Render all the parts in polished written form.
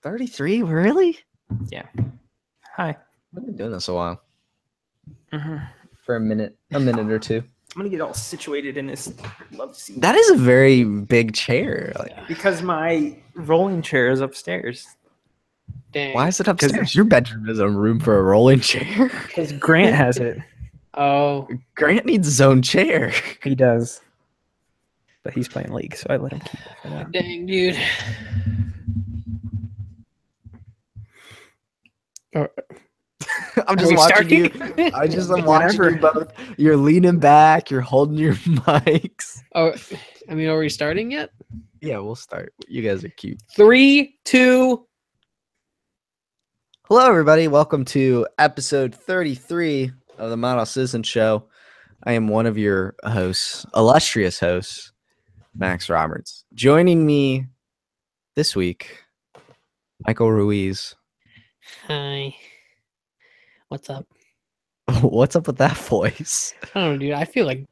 33? Really? Yeah. Hi. I've been doing this a while. Mm-hmm. For a minute or two. I'm gonna get all situated in this love seat. That is a very big chair. Because my rolling chair is upstairs. Dang. Why is it upstairs? Your bedroom is a room for a rolling chair. Because Grant has it. Oh, Grant needs his own chair. He does. But he's playing League, so I let him keep it for now. dang, dude. I'm Are just we watching you. starting? I'm watching you both. You're leaning back. You're holding your mics. Oh, I mean, are we starting yet? Yeah, we'll start. You guys are cute. 3, 2. Hello, everybody. Welcome to episode 33 of the Model Citizen Show. I am one of your hosts, illustrious hosts, Max Roberts. Joining me this week, Michael Ruiz. Hi. What's up? What's up with that voice? I don't know, dude. I feel like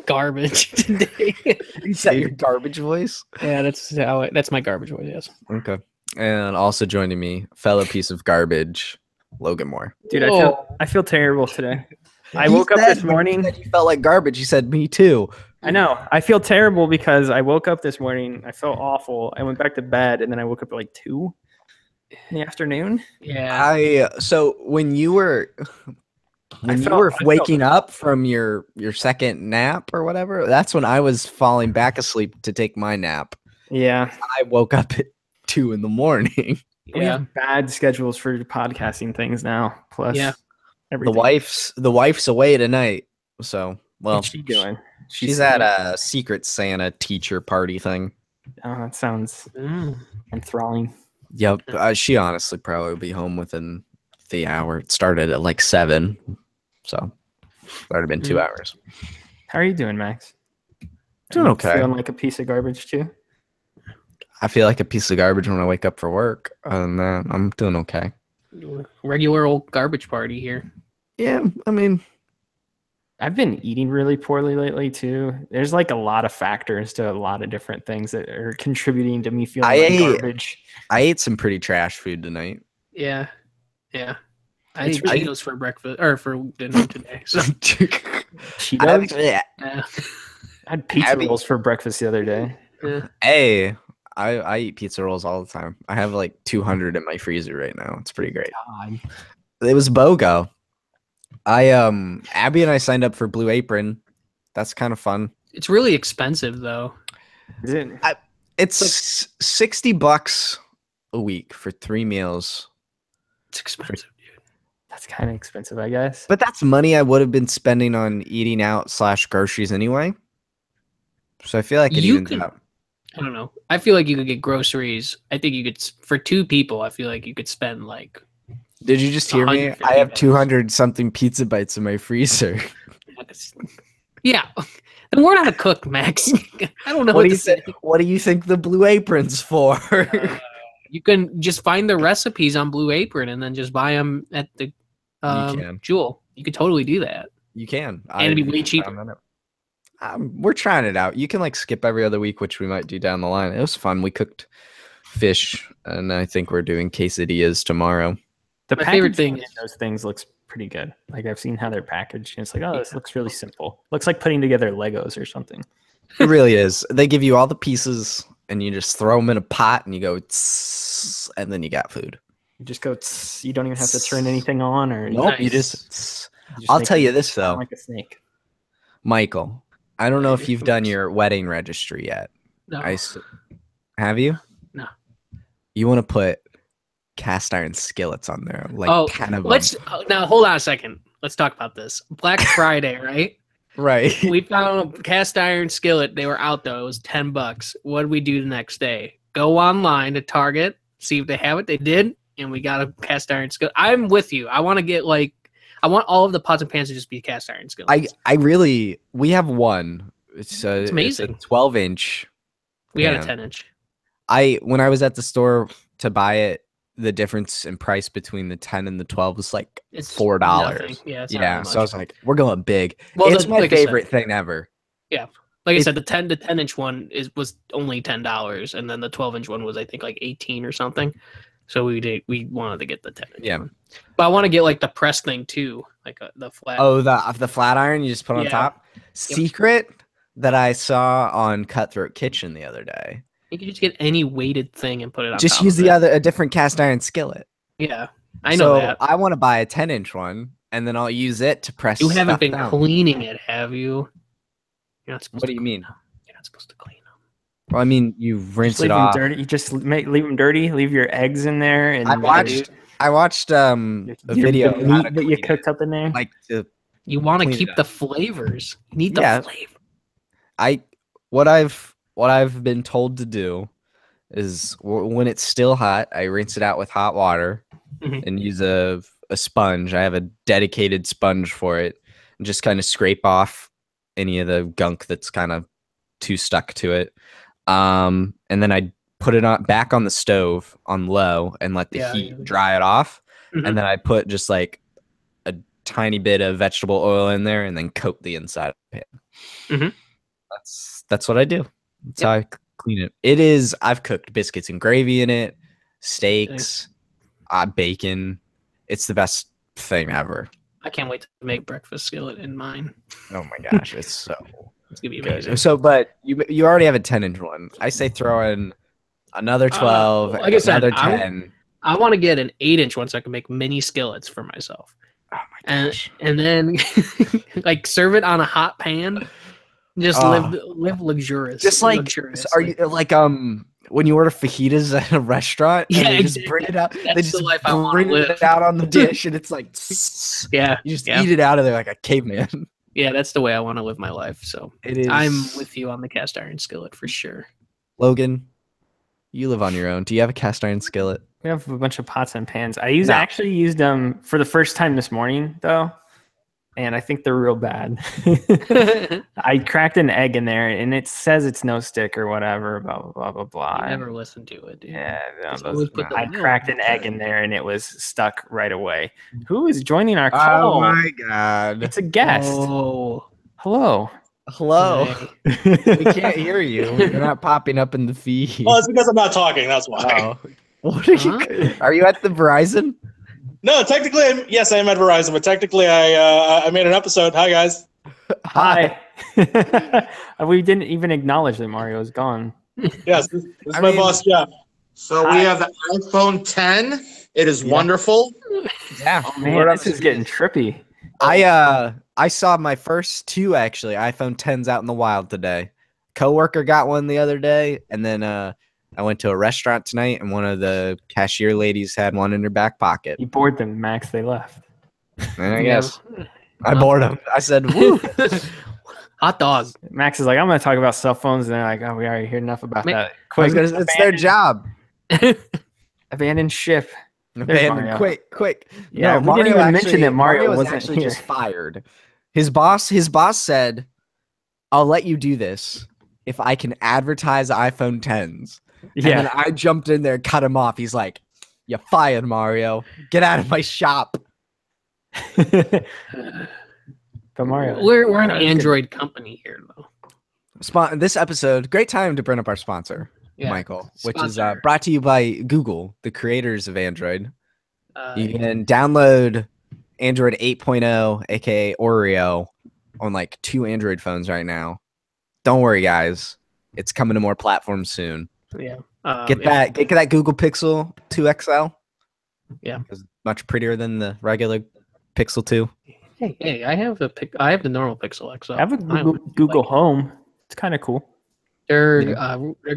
garbage today. Is that your garbage voice? Yeah, that's my garbage voice. Yes. Okay. And also joining me, fellow piece of garbage, Logan Moore. Dude, Whoa. I feel terrible today. I You woke up said- this morning. You said you felt like garbage. You said me too. I know. I feel terrible because I woke up this morning. I felt awful. I went back to bed, and then I woke up at like 2 in the afternoon. Yeah. So when you were I waking up from your second nap or whatever, that's when I was falling back asleep to take my nap. Yeah. I woke up at 2 in the morning. We have bad schedules for podcasting things now. Plus, Yeah. everything. The wife's away tonight. So, well, What's she doing? she's at a Secret Santa teacher party thing. Oh, that sounds Mm. enthralling. Yep. She honestly probably will be home within the hour. It started at like 7. So that would have been 2 hours. How are you doing, Max? Doing Are you okay. Feeling like a piece of garbage too? I feel like a piece of garbage when I wake up for work. Other than that, I'm doing okay. Regular old garbage party here. Yeah, I mean, I've been eating really poorly lately too. There's like a lot of factors to a lot of different things that are contributing to me feeling like garbage. I ate some pretty trash food tonight. Yeah. Yeah. I It's ate really- Cheetos for breakfast or for dinner today. So Cheetos? yeah. I had pizza Abby- rolls for breakfast the other day. Yeah. Hey, I eat pizza rolls all the time. I have like 200 in my freezer right now. It's pretty great. God. It was BOGO. Abby and I signed up for Blue Apron. That's kind of fun. It's really expensive though. Is it? It's $60 a week for 3 meals. It's expensive, dude. That's kind of expensive, I guess. But that's money I would have been spending on eating out / groceries anyway. So I feel like it You evens can- out. I don't know. I feel like you could get groceries. I think you could for 2 people. I feel like you could spend like Did you just hear me? I have 200 something pizza bites in my freezer. yeah. And we're not a cook, Max. I don't know What what do to you say. think? What do you think the Blue Apron's for? You can just find the recipes on Blue Apron and then just buy them at the can. Jewel. You could totally do that. You can. And it'd be way cheaper. We're trying it out. You can like skip every other week, which we might do down the line. It was fun. We cooked fish, and I think we're doing quesadillas tomorrow. The My favorite packaging thing in those things looks pretty good. Like I've seen how they're packaged, and it's like, oh, this looks really simple. Looks like putting together Legos or something. It really is. They give you all the pieces, and you just throw them in a pot, and you go, tss, and then you got food. You just go. You don't even have to turn anything on, or Nope. You Nice. just. tss. you just I'll make tell it you this sound though, like a snake. Michael. I don't know if you've done your wedding registry yet. No. Have you? No. You want to put cast iron skillets on there, like 10 of them. Now hold on a second. Let's talk about this. Black Friday, right? Right. We found a cast iron skillet. They were out though. It was $10. What did we do the next day? Go online to Target, see if they have it. They did, and we got a cast iron skillet. I'm with you. I want to get I want all of the pots and pans to just be cast iron skillets. We have one. It's amazing. It's a 12-inch. We got a pan. 10-inch. When I was at the store to buy it, the difference in price between the 10 and the 12 was like It's $4. nothing. Yeah, it's not Yeah, really so I much. was like, we're going big. Well, It's my like I said- favorite thing ever. Like I said, the 10 inch one was only $10, and then the 12-inch one was I think like 18 or something. So we wanted to get the 10-inch Yeah. one. But I want to get like the press thing too, like the flat. Oh, the flat iron you just put on Yeah. top. Secret that I saw on Cutthroat Kitchen the other day. You can just get any weighted thing and put it on. Just top use of a different cast iron skillet. Yeah, I know So that. I want to buy a 10-inch one, and then I'll use it to press. You haven't stuff been down. cleaning it, have you? You're not supposed What to do you clean mean? them. You're not supposed to clean them. Well, I mean, you rinse Just it leave them off. dirty. You just leave them dirty. Leave your eggs in there, and I watched a video the of how meat to that you clean it, cooked up in there. like to You want to Clean it keep up. the flavors. You need the Yeah. flavor. what I've been told to do is when it's still hot, I rinse it out with hot water Mhm. and use a sponge. I have a dedicated sponge for it, and just kind of scrape off any of the gunk that's kind of too stuck to it. And then I put it back on the stove on low and let the heat dry it off. Mhm. And then I put just like a tiny bit of vegetable oil in there and then coat the inside of the pan. Mhm. That's what I do. That's how I clean it. I've cooked biscuits and gravy in it, steaks, bacon. It's the best thing ever. I can't wait to make breakfast skillet in mine. Oh my gosh, it's so It's gonna be good. amazing. So, but you already have a 10-inch one. I say throw in another 12, like I said, another 10. I want to get an 8-inch one so I can make mini skillets for myself. Oh my gosh. And then like serve it on a hot pan. Just live luxurious. Just like, luxuriously. are you like when you order fajitas at a restaurant? And Yeah, they just bring it out. That's They the just life I wanna bring live. it out on the dish, and it's like Yeah, you just yeah. eat it out of there like a caveman. Yeah, that's the way I want to live my life. So It is. I'm with you on the cast iron skillet for sure. Logan. You live on your own. Do you have a cast iron skillet? We have a bunch of pots and pans. I No. actually used them for the first time this morning though, and I think they're real bad. I cracked an egg in there, and it says it's no stick or whatever. Blah blah blah blah blah. I never listened to it, dude. Yeah, no, Just always put the I milk. cracked an egg in there, and it was stuck right away. Who is joining our Oh call? my god. It's a guest. Oh, Hello. Hello. hey. We can't hear you. You're not popping up in the feed. Well, it's because I'm not talking. That's why. Oh. What are you? Are you at the Verizon? No, technically, yes, I am at Verizon, but technically, I made an episode. Hi, guys. Hi. We didn't even acknowledge that Mario is gone. Yes, this is I my mean- boss, Jeff. So Hi. we have the iPhone 10. It is Yeah. wonderful. Yeah. Oh man, this is getting trippy. I saw my first two actually iPhone 10s out in the wild today. Coworker got one the other day, and then I went to a restaurant tonight, and one of the cashier ladies had one in her back pocket. You bored them, Max. They left. And I guess I bored them. I said, "Woo." Hot dog. Max is like, I'm going to talk about cell phones, and they're like, oh, we already heard enough about that. I was Quick, gonna, it's their job. abandon ship. Abandoned. Mario. Quick. Yeah, No, we didn't even mention that Mario was wasn't actually here. just fired. His boss said, "I'll let you do this if I can advertise iPhone 10s." And then Yeah, I jumped in there, cut him off. He's like, "You fired, Mario. Get out of my shop." but Mario, We're an That's good. Android company here, though. This episode, great time to bring up our sponsor, Yeah. Michael, which is Sponsor. brought to you by Google, the creators of Android. Uh, You can download Android 8.0, aka Oreo, on like 2 Android phones right now. Don't worry, guys. It's coming to more platforms soon. yeah. Get that Google Pixel 2 XL. Yeah. It's much prettier than the regular Pixel 2. Hey, I have the normal Pixel XL. I have a Google Home. It's kind of cool. They're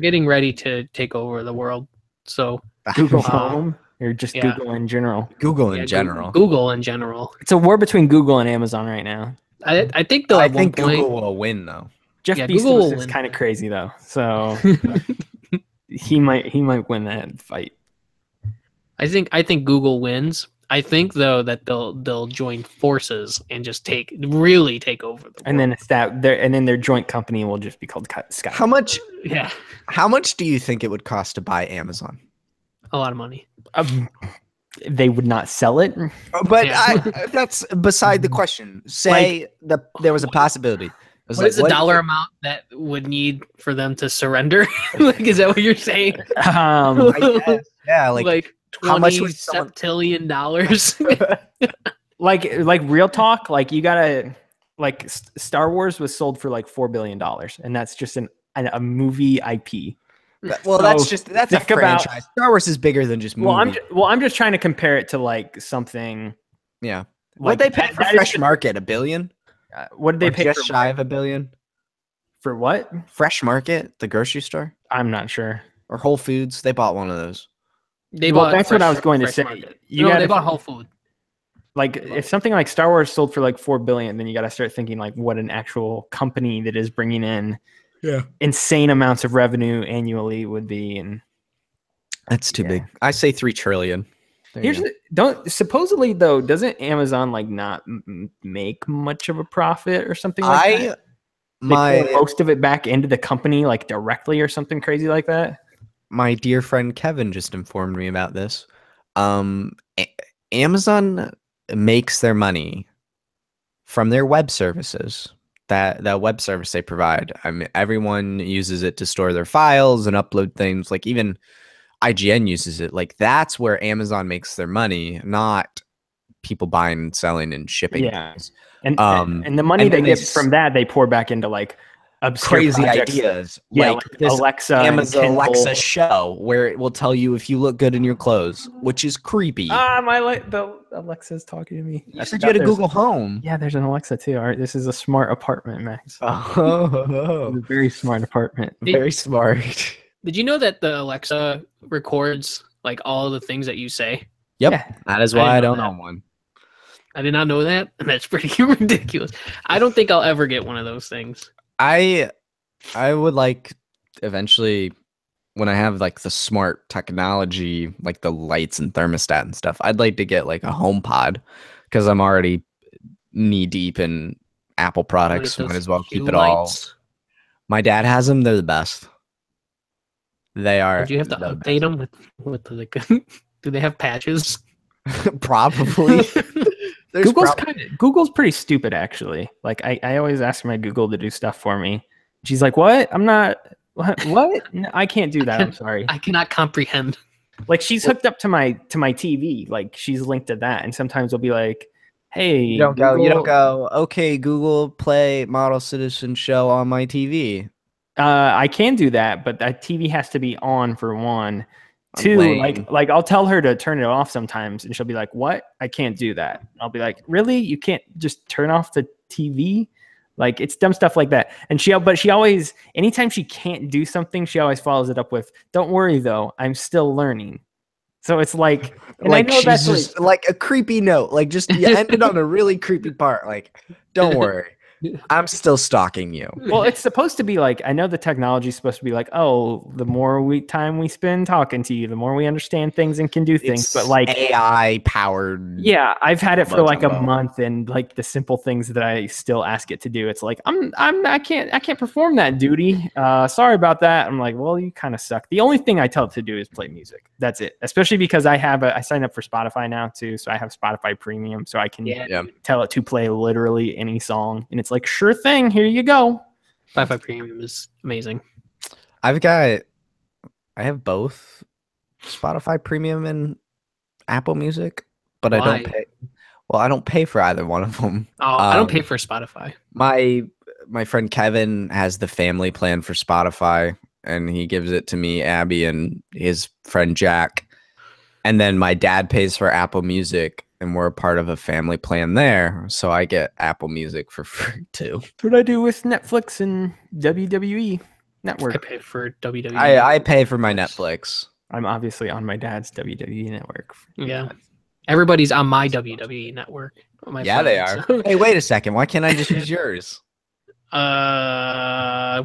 getting ready to take over the world. So Google Uh, Home, or just yeah. Google in general. Google in yeah, general. Google in general. It's a war between Google and Amazon right now. I think they'll I at one think point. Google will win though. Jeff Yeah, Bezos Google is win. kind of crazy though, so he might win that fight. I think Google wins. I think though that they'll join forces and just really take over the world. And then their joint company will just be called Sky. How much yeah, do you think it would cost to buy Amazon? a lot of money. They would not sell it. But Yeah. that's beside the question. Say there was a possibility. It was What like, is the what- dollar amount that would need for them to surrender? Like, is that what you're saying? Um, I guess, yeah, like How much $20 would someone- septillion? Like real talk, like you gotta like Star Wars was sold for like $4 billion, and that's just a movie IP. Well, So, that's a think about- franchise. Star Wars is bigger than just Well, movie. I'm just trying to compare it to like something. Yeah. What Like they pay for that is Fresh just- Market? $1 billion? What did they Or pay just for? shy of $1 billion? For what? Fresh Market, the grocery store, I'm not sure. or Whole Foods? They bought one of those. They Well, bought that's what I Fresh- was going to Fresh say. Market. You No, gotta- they bought Whole Food. Like if something like Star Wars sold for like $4 billion, then you got to start thinking like what an actual company that is bringing in insane amounts of revenue annually would be. And That's too Yeah. big. I say 3 trillion. There you here's go. supposedly though, doesn't Amazon like not make much of a profit or something like that? They pour most of it back into the company like directly or something crazy like that. my dear friend Kevin just informed me about this. Amazon makes their money from their web services. That web service they provide. I mean, everyone uses it to store their files and upload things. Like even IGN uses it. Like that's where Amazon makes their money, not people buying and selling and shipping Yeah. things. And the money and they then get they from that they pour back into like obscure Crazy projects. ideas. Yeah, like like this Alexa, and Amazon Kindle. Alexa show where it will tell you if you look good in your clothes, which is creepy. The Alexa's talking to me. You said you had a Google Home. Yeah, there's an Alexa too. All right, this is a smart apartment, Max. Oh, It's a very smart apartment. very smart. Did you know that the Alexa records like all the things that you say? Yep, Yeah. that is I why I didn't don't know own one. I did not know that, and that's pretty ridiculous. I don't think I'll ever get one of those things. I would like eventually when I have like the smart technology, like the lights and thermostat and stuff. I'd like to get like a HomePod because I'm already knee deep in Apple products. What are Might those as well keep Hue it all. lights? My dad has them. They're the best. They are. Would you have to the update them with the, like? Do they have patches? best. Probably. There's Google's pretty stupid actually. Like I always ask my Google to do stuff for me. She's like, "What? I'm not. What? No, I can't do that. I'm sorry." I cannot comprehend. Like she's hooked up to my TV. Like she's linked to that, and sometimes we'll be like, "Hey, You don't go. You Google, don't go. Okay, Google, play Model Citizen show on my TV. I can do that, but that TV has to be on for one. I'm Two, lame. like I'll tell her to turn it off sometimes, and she'll be like, "What? I can't do that." I'll be like, "Really? You can't just turn off the TV?" Like it's dumb stuff like that. And she always, anytime she can't do something, she always follows it up with, "Don't worry though, I'm still learning." So it's like, and Like I know she's that's just like a creepy note. Like just you ended on a really creepy part. Like, don't worry, I'm still stalking you. well, it's supposed to be like, I know the technology is supposed to be like, oh, the more time we spend talking to you, the more we understand things and can do things. It's But like AI powered. yeah, I've had it for Low like a tempo. month, and like the simple things that I still ask it to do, it's like I can't perform that duty. Sorry about that. I'm like, well, you kind of suck. The only thing I tell it to do is play music. That's it. Especially because I signed up for Spotify now too, so I have Spotify Premium, so I can Yeah. tell it to play literally any song, and it's like, sure thing, here you go. Spotify Premium is amazing. I have both Spotify Premium and Apple Music, but I Why? don't pay. Well, I don't pay for either one of them. Oh, I don't pay Um, for Spotify. My friend Kevin has the family plan for Spotify, and he gives it to me, Abby, and his friend Jack. And then my dad pays for Apple Music, and we're a part of a family plan there, so I get Apple Music for free too. That's what I do with Netflix and WWE I Network. pay for WWE. I pay for my Netflix. I'm obviously on my dad's WWE Network. Yeah. Everybody's on my WWE network. My Yeah, they friends. are. Hey, wait a second. Why can't I just use yours?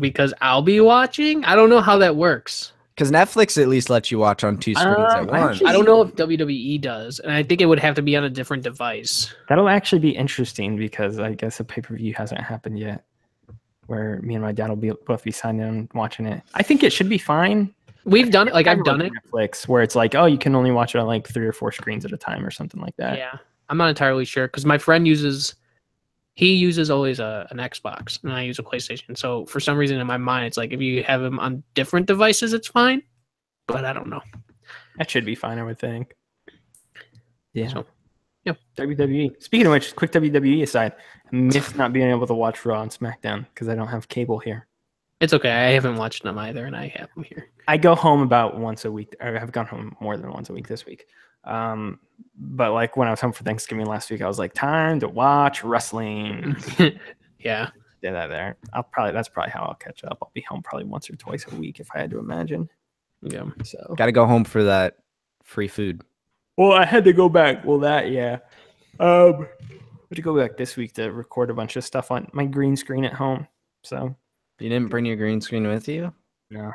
Because I'll be watching. I don't know how that works. Because Netflix at least lets you watch on 2 screens at once. I don't know if WWE does, and I think it would have to be on a different device. That'll actually be interesting because I guess a pay-per-view hasn't happened yet where me and my dad will both be signed in and watching it. I think it should be fine. We've done it. Like I've done it. Netflix where it's like, oh, you can only watch it on like 3 or 4 screens at a time or something like that. Yeah, I'm not entirely sure because my friend uses always an Xbox and I use a PlayStation. So for some reason in my mind, it's like if you have them on different devices, it's fine. But I don't know. That should be fine, I would think. Yeah. So, yeah. WWE. Speaking of which, quick WWE aside, I miss not being able to watch Raw and SmackDown because I don't have cable here. It's okay. I haven't watched them either, and I have them here. I go home about once a week. Or I've gone home more than once a week this week. But like when I was home for Thanksgiving last week, I was like, time to watch wrestling. Yeah. Did that there. That's probably how I'll catch up. I'll be home probably once or twice a week if I had to imagine. Yeah. So Got to go home for that free food. well, I had to go back. Well, that yeah. I had to go back this week to record a bunch of stuff on my green screen at home. So You didn't bring your green screen with you? no,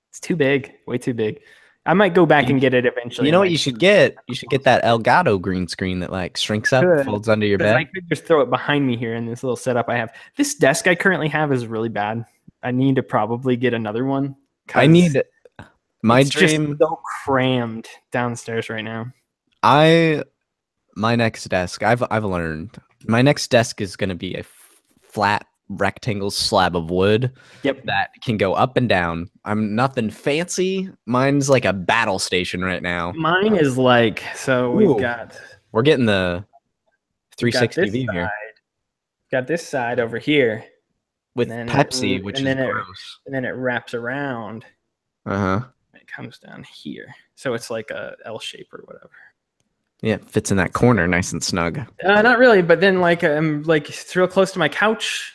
it's too big, way too big. I might go back and get it eventually. You know what like, you should get? You should get that Elgato green screen that like shrinks up, Good. folds under your 'cause I bed. could just throw it behind me here in this little setup I have. This desk I currently have is really bad. I need to probably get another one. I 'cause need my it's just dream. so crammed downstairs right now. My next desk. I've learned my next desk is going to be a flat rectangle slab of wood. Yep. That can go up and down. I'm nothing fancy. Mine's like a battle station right now. Mine is like so. Ooh. We've got We're getting the we've got 360 this view here side, got this side over here, with and then Pepsi, which and is then it- gross. and then it wraps around. Uh huh. It comes down here, so it's like a L shape or whatever. Yeah, it fits in that corner, nice and snug. Not really, but then like I'm like it's real close to my couch,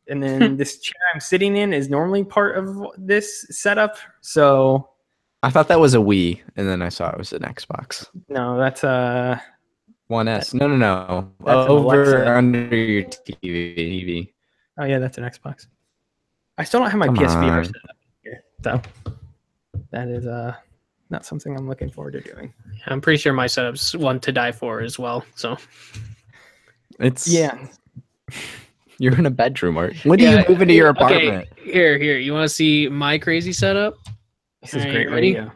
and then this chair I'm sitting in is normally part of this setup. So I thought that was a Wii, and then I saw it was an Xbox no, that's One S. No. That's an Over Alexa. under your TV. oh yeah, that's an Xbox. I still don't have my Come PSVR on. set up here, so that is not something I'm looking forward to doing. I'm pretty sure my setup's one to die for as well. So It's Yeah, You're in a bedroom, Art. When do Yeah, you move into your okay, apartment? Here. You want to see my crazy setup? this is Alright, great ready? radio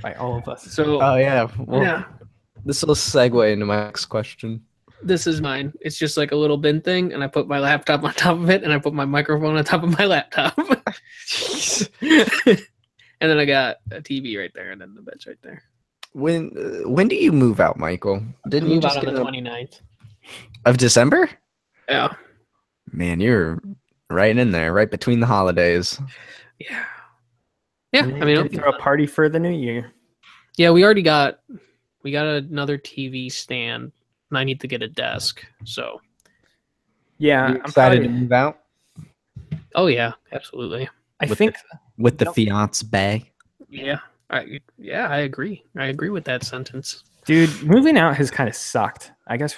by all of us. So Oh yeah. Well, yeah, this will segue into my next question. this is mine. It's just like a little bin thing, and I put my laptop on top of it, and I put my microphone on top of my laptop. And then I got a TV right there, and then the bed's right there. When do you move out, Michael? Didn't you Move just out on get the a- 29th. of December? Yeah. Man, you're right in there, right between the holidays. Yeah. Yeah. And I then mean, you it'll can be throw a fun. party for the new year. Yeah, we got another TV stand, and I need to get a desk. So, Yeah, You I'm excited probably, to move out oh yeah, absolutely. I with think with the Nope. fiance bay? Yeah. I agree. I agree with that sentence. dude, moving out has kind of sucked. I guess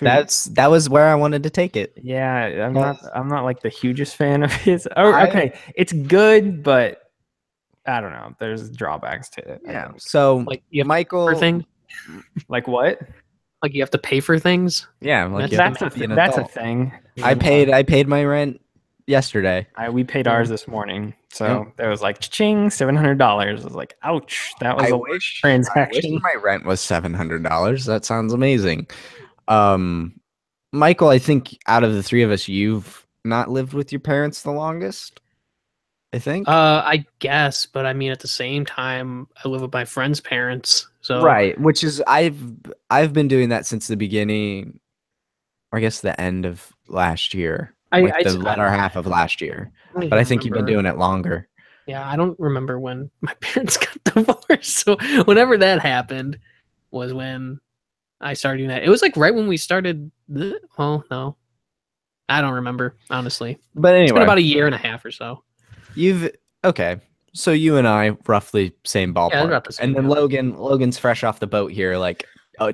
That was where I wanted to take it. yeah, Yes. I'm not like the hugest fan of his. Oh, I- okay. It's good, but I don't know. There's drawbacks to it. I Yeah. think. So Like you have Michael, for things. Like what? Like you have to pay for things. yeah, like you That's have to a be an that's a adult. thing. I paid my rent yesterday. We paid ours this morning, so there was like ching $700. I was like, ouch, that was I a wish transaction. my rent was $700. That sounds amazing. Michael, I think out of the three of us, you've not lived with your parents the longest. I think. I guess, but I mean, at the same time, I live with my friend's parents. So Right, which is I've been doing that since the beginning, or I guess the end of last year, like the latter half of last year. But I think you've been doing it longer. Yeah, I don't remember when my parents got divorced. So whenever that happened was when I started doing that. It was like right when we started. Oh no, I don't remember honestly. But It's been anyway, about a year and a half or so. okay. So you and I roughly same ballpark, about the same, and then yeah. Logan's fresh off the boat here, like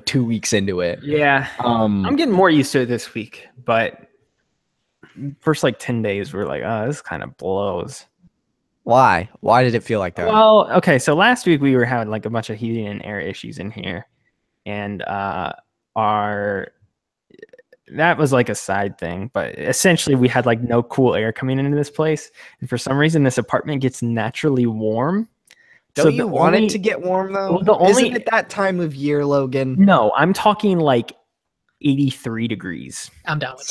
2 weeks into it. Yeah, I'm getting more used to it this week, but first like 10 days we're like, oh, this kind of blows. Why? Why did it feel like that? Well, okay, so last week we were having like a bunch of heating and air issues in here, and that was like a side thing, but essentially we had like no cool air coming into this place, and for some reason this apartment gets naturally warm. Don't you want it to get warm though? Well, the only- Isn't it that time of year, Logan? No, I'm talking like 83 degrees. I'm down with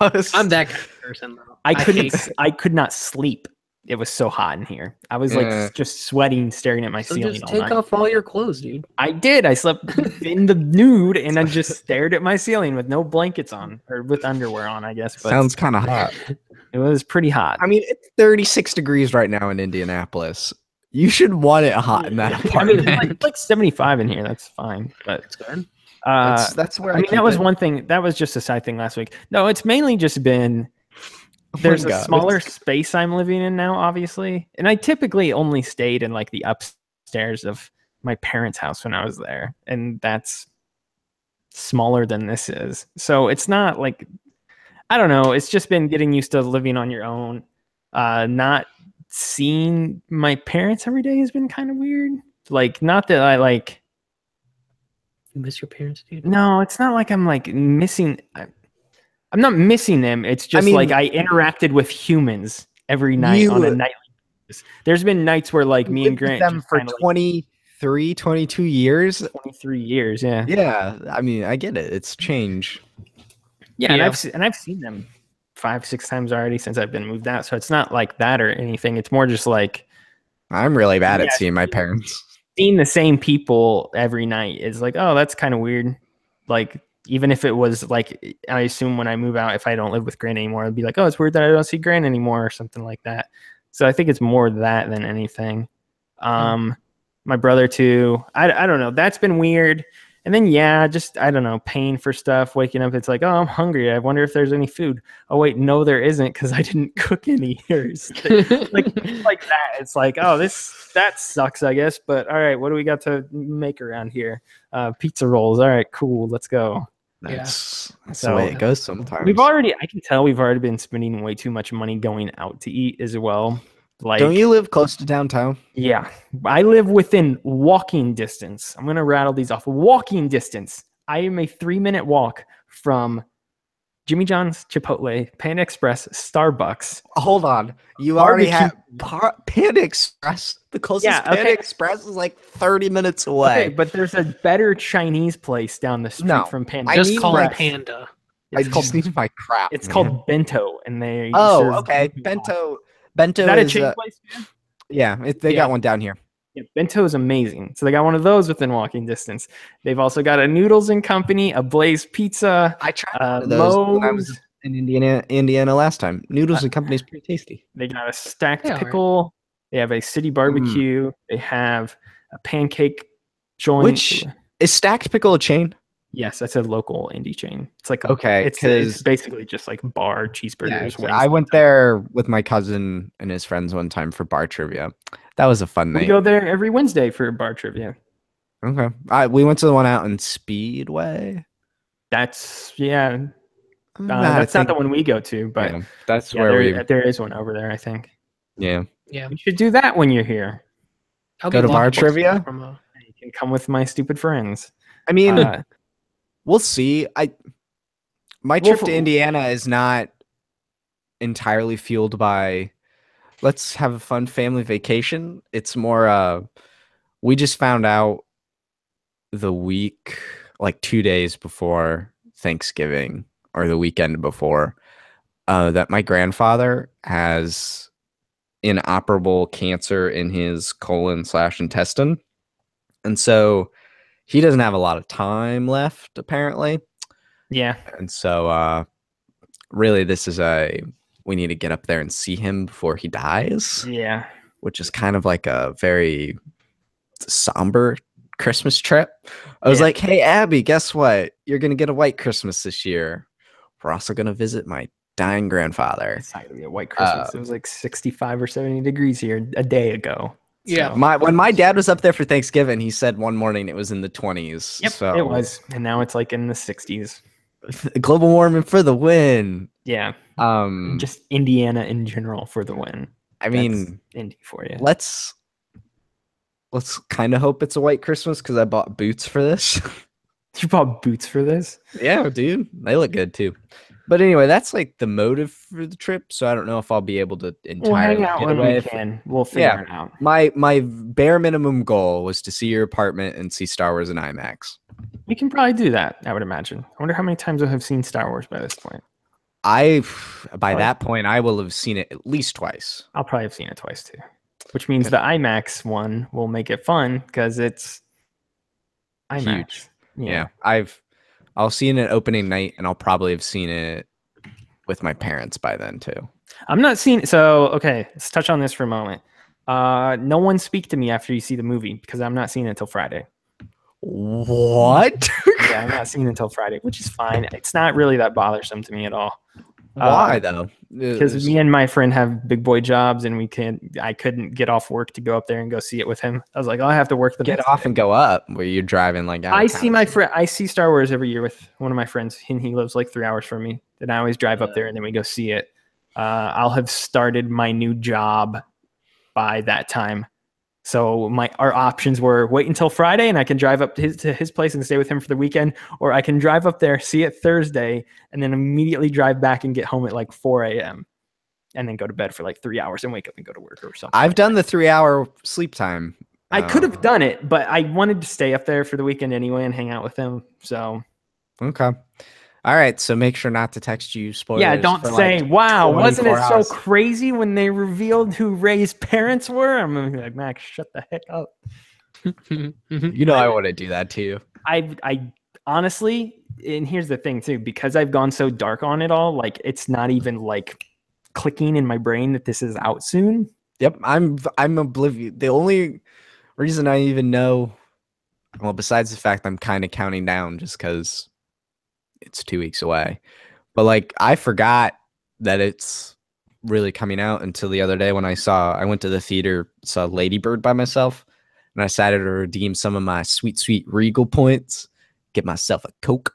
that. I'm that kind of person though. I hate- could not sleep it was so hot in here. I was Yeah. like just sweating, staring at my So ceiling just all take night. off all your clothes, dude. I did. I slept in the nude and I just stared at my ceiling with no blankets on, or with underwear on, I guess. But Sounds kind of hot. it was pretty hot. I mean, it's 36 degrees right now in Indianapolis. You should want it hot in that I mean, apartment. it's like 75 in here. That's fine. But It's good. That's where I mean, keep that was it. one thing. That was just a side thing last week. No, it's mainly just been Oh my there's a God. smaller space I'm living in now, obviously. And I typically only stayed in like the upstairs of my parents' house when I was there. And that's smaller than this is. So it's not like, I don't know. It's just been getting used to living on your own. Not seeing my parents every day has been kind of weird. Like, not that I like, You miss your parents, dude. no, it's not like I'm like missing. I'm not missing them. It's just mean- like I interacted with humans every night on a nightly basis. There's been nights where like me and Lived with Grant them just for kinda, like, 23, 22 years. 23 years. Yeah. Yeah, I mean, I get it. It's change. Yeah. And Yeah. I've seen them 5-6 times already since I've been moved out. So it's not like that or anything. It's more just like I'm really bad at Yeah. seeing my parents. seeing the same people every night is like, oh, that's kind of weird. Like, even if it was like, I assume when I move out, if I don't live with Grant anymore, I'd be like, oh, it's weird that I don't see Grant anymore or something like that. So I think it's more that than anything. My brother too. I don't know. That's been weird. And then just I don't know, paying for stuff, waking up, it's like, oh, I'm hungry. I wonder if there's any food. Oh wait, no, there isn't because I didn't cook any here. like that. It's like, oh, that sucks, I guess. But all right, what do we got to make around here? Pizza rolls. All right, cool. Let's go. That's the So- way it goes sometimes. I can tell we've already been spending way too much money going out to eat as well. Like, Don't you live close to downtown? yeah, I live within walking distance. I'm going to rattle these off. Walking distance. I am a 3-minute walk from Jimmy John's, Chipotle, Panda Express, Starbucks. Hold on. You already Barbecue. have Panda Express. The closest Yeah, Panda okay. Express is like 30 minutes away. Okay, but there's a better Chinese place down the street No, from Panda. I Just need call it Express. Panda. I It's just called, need my crap. it's man. called Bento, and they Oh, serve okay. barbecue. Bento Is that a is chain place? Man? yeah. They Yeah. got one down here. Yeah, Bento is amazing. So they got one of those within walking distance. They've also got a Noodles and Company, a Blaze Pizza, I tried one of those when I was Moe's. in Indiana last time. Noodles and Company's pretty tasty. They got a stacked Yeah, right. pickle. They have a city barbecue. They have a pancake joint. Which is Stacked Pickle a chain? Yes, that's a local indie chain. It's like Okay, it's 'cause- basically just like bar cheeseburgers. wings. I went there with my cousin and his friends one time for bar trivia. That was a fun We night. go there every Wednesday for bar trivia. Okay. We went to the one out in Speedway. That's I that's not think- the one we go to, but yeah, that's yeah, where there is one over there. I think yeah. Yeah. you should do that when you're here. I'll Go be to bar walking trivia? From, You can come with my stupid friends. I mean, Uh, we'll see. My Well, trip to Indiana is not entirely fueled by let's have a fun family vacation. It's more we just found out the week like 2 days before Thanksgiving or the weekend before that my grandfather has inoperable cancer in his colon/intestine. And so he doesn't have a lot of time left apparently. yeah, And so really this is we need to get up there and see him before he dies, yeah. which is kind of like a very somber Christmas trip. I was Yeah. like, hey Abby, guess what? You're gonna get a white Christmas this year. We're also gonna visit my dying grandfather. It's not gonna be a white Christmas. It was like 65 or 70 degrees here a day ago. Yeah. So- When my dad was up there for Thanksgiving, he said one morning it was in the 20s. Yep, So it was, and now it's like in the 60s. global warming for the win. Yeah, Um, just Indiana in general for the win. I That's mean, Indy for you. let's kind of hope it's a white Christmas because I bought boots for this. You bought boots for this? Yeah, dude, they look good too. But anyway, that's like the motive for the trip. So I don't know if I'll be able to We'll hang entirely out get when away. we if- can. We'll figure Yeah. it out. My bare minimum goal was to see your apartment and see Star Wars in IMAX. We can probably do that. I would imagine. I wonder how many times I have seen Star Wars by this point. By that point, I will have seen it at least twice. I'll probably have seen it twice too, which means the IMAX one will make it fun because it's IMAX. Huge. Yeah. I'll see it at opening night, and I'll probably have seen it with my parents by then too. I'm not seeing. So okay, let's touch on this for a moment. No one speak to me after you see the movie because I'm not seeing it until Friday. What? Yeah, I'm not seeing it until Friday, which is fine. It's not really that bothersome to me at all. Why though? Because me and my friend have big boy jobs, and I couldn't get off work to go up there and go see it with him. I was like, oh, I have to work the get next off day. and go up where you're driving like. I see my friend. I see Star Wars every year with one of my friends, and he lives like 3 hours from me. And I always drive up there, and then we go see it. I'll have started my new job by that time. So our options were wait until Friday and I can drive up to his place and stay with him for the weekend, or I can drive up there, see it Thursday, and then immediately drive back and get home at like 4 a.m. and then go to bed for like 3 hours and wake up and go to work or something. I've done the 3-hour sleep time. I could have done it, but I wanted to stay up there for the weekend anyway and hang out with him. So okay. All right, so make sure not to text you spoilers. yeah, don't for say, like wow, wasn't it 24 hours. so crazy when they revealed who Rey's parents were? I'm gonna be like, Max, shut the heck up. You know I want to do that to you. I honestly, and here's the thing too, because I've gone so dark on it all, like it's not even like clicking in my brain that this is out soon. Yep, I'm oblivious. The only reason I even know, well, besides the fact I'm kind of counting down just because it's 2 weeks away, but like I forgot that it's really coming out until the other day when I went to the theater, saw Lady Bird by myself, and I decided to redeem some of my sweet Regal points, get myself a Coke,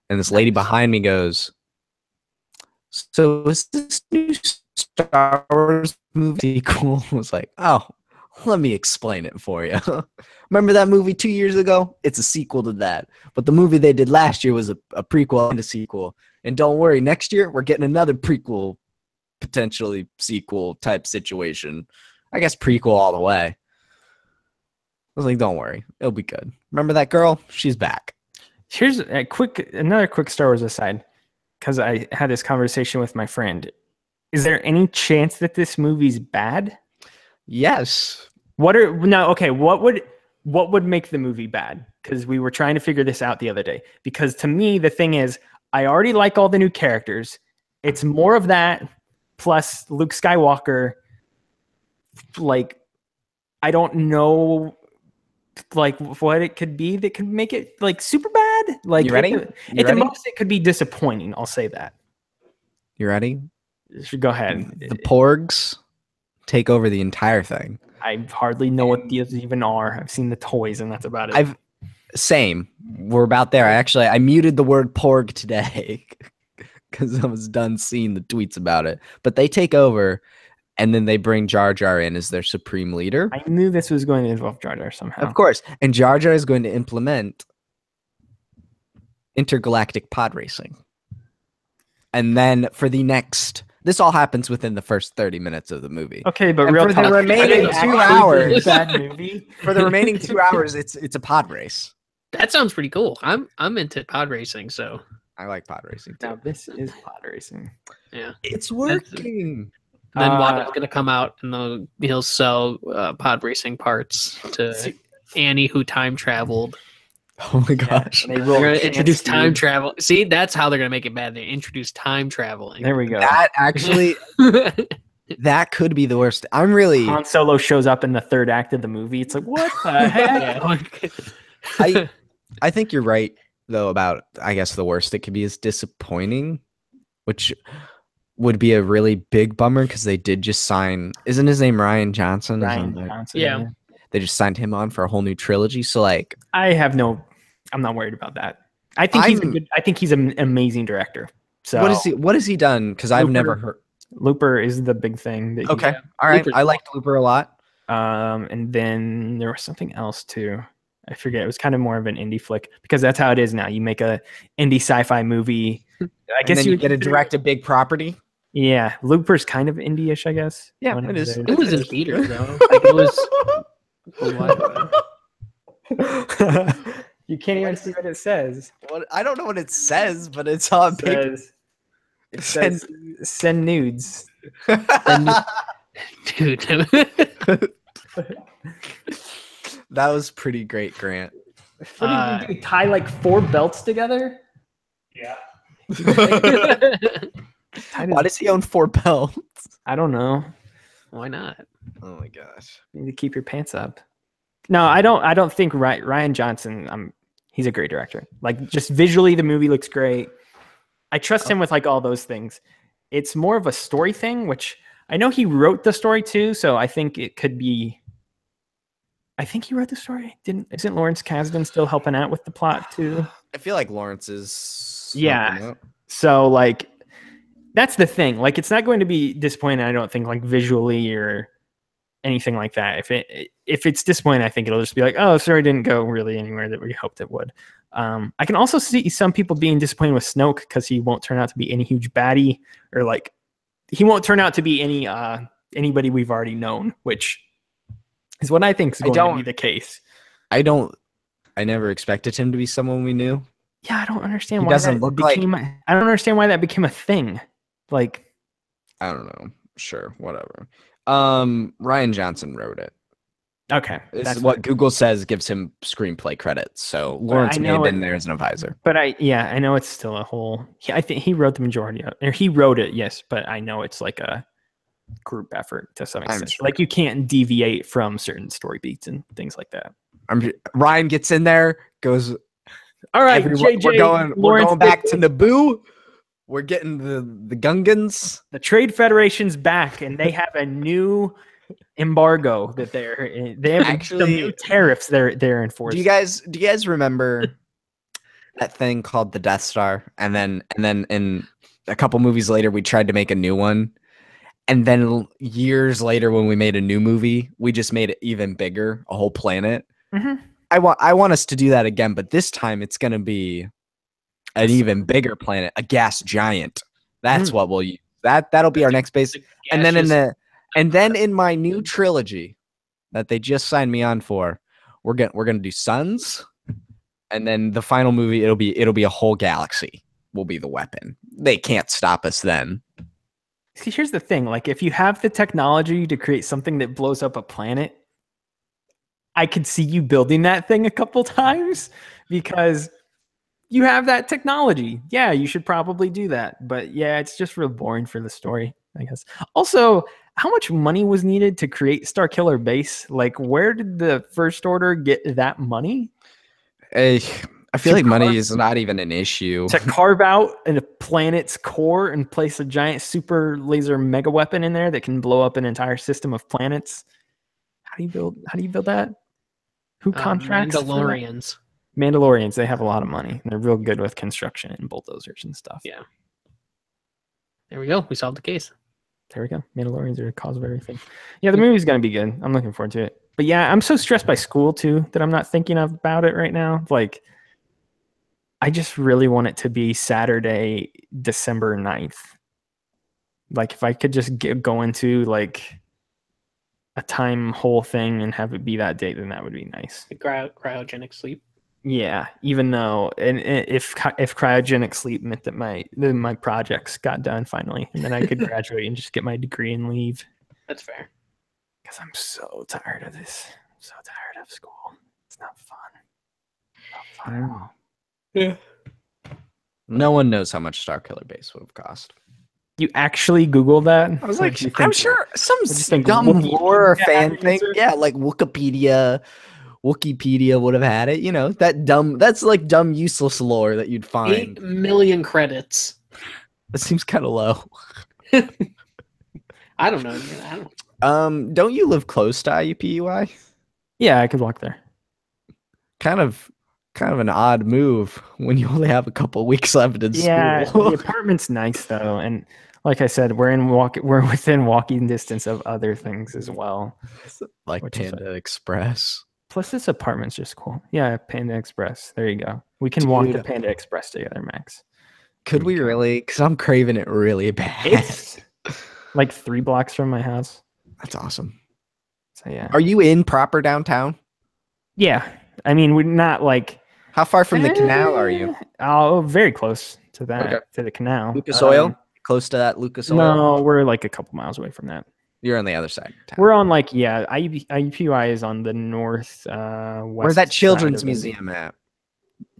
and this lady behind me goes, so is this new Star Wars movie cool? I was like, oh, let me explain it for you. Remember that movie 2 years ago? It's a sequel to that. But the movie they did last year was a prequel and a sequel. And don't worry, next year we're getting another prequel, potentially sequel type situation. I guess prequel all the way. I was like, don't worry, it'll be good. Remember that girl? She's back. Here's another quick Star Wars aside, because I had this conversation with my friend. Is there any chance that this movie's bad? Yes. What would make the movie bad? Because we were trying to figure this out the other day. Because to me, the thing is, I already like all the new characters. It's more of that plus Luke Skywalker. Like, I don't know, like what it could be that could make it like super bad. Like, you ready? At the most, it could be disappointing. I'll say that. You ready? Go ahead. The Porgs take over the entire thing. I hardly know what these even are. I've seen the toys, and that's about it. Same. We're about there. I muted the word Porg today because I was done seeing the tweets about it. But they take over, and then they bring Jar Jar in as their supreme leader. I knew this was going to involve Jar Jar somehow. Of course. And Jar Jar is going to implement intergalactic pod racing. And then for the next... This all happens within the first 30 minutes of the movie. Okay, but and real for talk, the remaining 2 hours, bad movie. For the remaining 2 hours, it's a pod race. That sounds pretty cool. I'm into pod racing, so I like pod racing too. Now this is pod racing. yeah. It's working. Then Watto's gonna come out and he'll sell pod racing parts to Annie, who time traveled. Oh my gosh! Yeah, They're gonna introduce time travel. See, that's how they're gonna make it bad. They introduce time traveling. There we go. That actually, that could be the worst. I'm really. Han Solo shows up in the third act of the movie. It's like, what the heck? I think you're right though about, I guess the worst it could be is disappointing, which would be a really big bummer because they did just sign. Isn't his name Rian Johnson? Johnson, yeah. They just signed him on for a whole new trilogy. So like, I'm not worried about that. I think he's an amazing director. So what has he done? Because I've never heard. Looper is the big thing. Okay, all right. I liked Looper a lot. And then there was something else too. I forget. It was kind of more of an indie flick because that's how it is now. You make a indie sci-fi movie. I guess you get to direct a big property. Yeah, Looper's kind of indie-ish, I guess. Yeah, it is. It was in theaters though. Like, it was. You can't even see what it says. I don't know what it says, but it's on paper. It says send nudes. Dude. That was pretty great, Grant. What do you do? Tie like 4 belts together? Why does he own 4 belts? I don't know. Why not? Oh my gosh. You need to keep your pants up. No, I don't think Ryan Johnson. He's a great director. Like, just visually, the movie looks great. I trust him with like all those things. It's more of a story thing, which I know he wrote the story too. So I think it could be. I think he wrote the story. Isn't Lawrence Kasdan still helping out with the plot too? I feel like Lawrence is. Yeah. So like, that's the thing. Like, it's not going to be disappointing. I don't think, like, visually or anything like that. If it's disappointing, I think it'll just be like, oh, the story didn't go really anywhere that we hoped it would. I can also see some people being disappointed with Snoke because he won't turn out to be any huge baddie, or like he won't turn out to be anybody we've already known, which is what I think is going to be the case. I never expected him to be someone we knew. Yeah, I don't understand He why doesn't that look became. I don't understand why that became a thing. Like, I don't know. Sure, whatever. Ryan Johnson wrote it. Okay, This is what Google says gives him screenplay credits. So Lawrence may have been there as an advisor. But I know it's still a whole. I think he wrote the majority of it. Or he wrote it, yes. But I know it's like a group effort to some extent. Sure. Like, you can't deviate from certain story beats and things like that. Ryan gets in there, goes. All right, JJ, we're going back to Naboo. We're getting the Gungans. The Trade Federation's back, and they have a new embargo that they have Actually, some new tariffs they're enforcing. Do you guys remember that thing called the Death Star? And then in a couple movies later, we tried to make a new one. And then years later, when we made a new movie, we just made it even bigger, a whole planet. Mm-hmm. I want us to do that again, but this time it's going to be an even bigger planet, a gas giant. That's what we'll use. That'll be our next base. And then in my new trilogy that they just signed me on for, we're gonna do suns, and then the final movie it'll be a whole galaxy will be the weapon. They can't stop us then. See, here's the thing. Like, if you have the technology to create something that blows up a planet, I could see you building that thing a couple times because you have that technology. Yeah, you should probably do that. But yeah, it's just real boring for the story, I guess. Also, how much money was needed to create Starkiller Base? Like, where did the First Order get that money? I feel like money is not even an issue. To carve out a planet's core and place a giant super laser mega weapon in there that can blow up an entire system of planets. How do you build that? Who contracts? Mandalorians. Mandalorians, they have a lot of money. They're real good with construction and bulldozers and stuff. Yeah. There we go. We solved the case. There we go. Mandalorians are the cause of everything. Yeah, the movie's going to be good. I'm looking forward to it. But yeah, I'm so stressed by school too that I'm not thinking about it right now. Like, I just really want it to be Saturday, December 9th. Like, if I could just go into like a time whole thing and have it be that date, then that would be nice. The cryogenic sleep. Yeah, even though, and if cryogenic sleep meant that my projects got done finally, and then I could graduate and just get my degree and leave. That's fair. Because I'm so tired of this. I'm so tired of school. It's not fun. Not fun at all. Yeah. No one knows how much Starkiller Base would have cost. You actually Googled that? I was like, I'm sure some think dumb lore fan thing. answer? Yeah, like Wikipedia would have had it. You know, that's like dumb, useless lore that you'd find. 8 million credits. That seems kind of low. I don't know. Man. I don't. Don't you live close to IUPUI? Yeah, I could walk there. Kind of an odd move when you only have a couple weeks left in Yeah, school. the apartment's nice though, and like I said, we're within walking distance of other things as well. Like Which is Panda Express. Plus, this apartment's just cool. Yeah, Panda Express. There you go. We can walk to Dude. Panda Express together, Max. Could we really? Because I'm craving it really bad. It's like 3 blocks from my house. That's awesome. So yeah. Are you in proper downtown? Yeah. I mean, we're not like. How far from the canal are you? Oh, very close to that. Okay. To the canal. Lucas Oil? close to that Lucas Oil? No, we're like a couple miles away from that. You're on the other side. Of town. We're on like IUPUI is on the north west. Where's that side children's of it. museum at?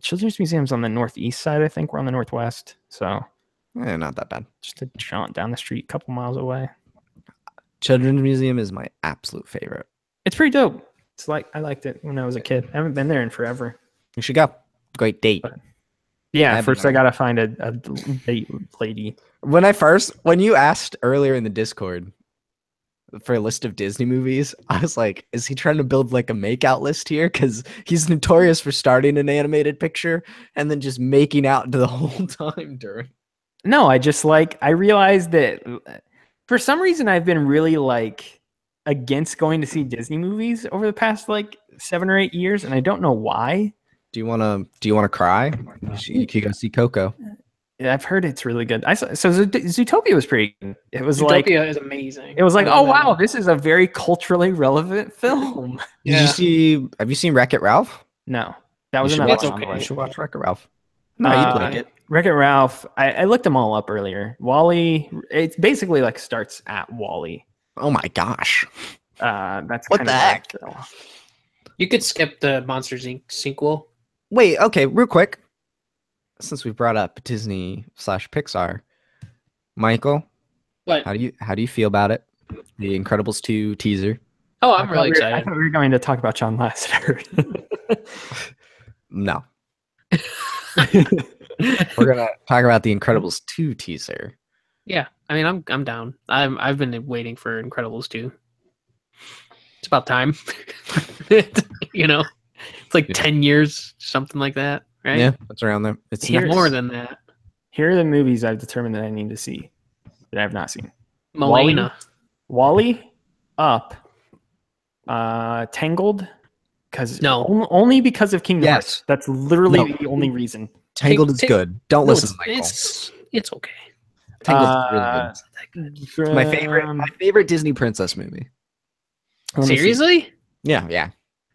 Children's Museum's on the northeast side. I think we're on the northwest. So Not that bad. just a jaunt down the street, a couple miles away. Children's museum is my absolute favorite. It's pretty dope. It's like I liked it when I was a kid. I haven't been there in forever. You should go. Great date. Yeah, That'd be first I nice. gotta find a date lady. When you asked earlier in the Discord for a list of Disney movies, I was like, is he trying to build like a makeout list here? Because he's notorious for starting an animated picture and then just making out the whole time during. No, I realized that for some reason I've been really like against going to see Disney movies over the past like 7 or 8 years, and I don't know why. Do you wanna cry? You could go see Coco. Yeah, I've heard it's really good. Zootopia was pretty good. It was like Zootopia is amazing. it was like, I oh love that wow, one. this is a very culturally relevant film. Have you seen Wreck-It Ralph? No, that You was should another watch one it. on the Okay. You list. should watch Wreck-It Ralph. No, you'd like it. Wreck-It Ralph. I looked them all up earlier. Wally. It's basically like starts at Wally. Oh my gosh. That's What kind the of heck? You could skip the Monsters Inc. sequel. Wait, okay, real quick. Since we brought up Disney/Pixar, Michael, What? how do you feel about it? The Incredibles 2 teaser. Oh, I I'm thought really I excited. thought we were going to talk about John Lasseter. No. We're gonna talk about the Incredibles 2 teaser. Yeah, I mean, I'm down. I've been waiting for Incredibles 2. It's about time. It's like 10 years, something like that, right? Yeah, that's around there. It's Here's- More than that. Here are the movies I've determined that I need to see that I have not seen. Malena. Wally, Up, Tangled, because No. only because of Kingdom Yes. Hearts. That's literally No. the only reason. Tangled is Take- good. Don't No, listen, Michael. it's okay. Tangled Uh, is really good. My favorite Disney princess movie. Let me see. Seriously? Yeah.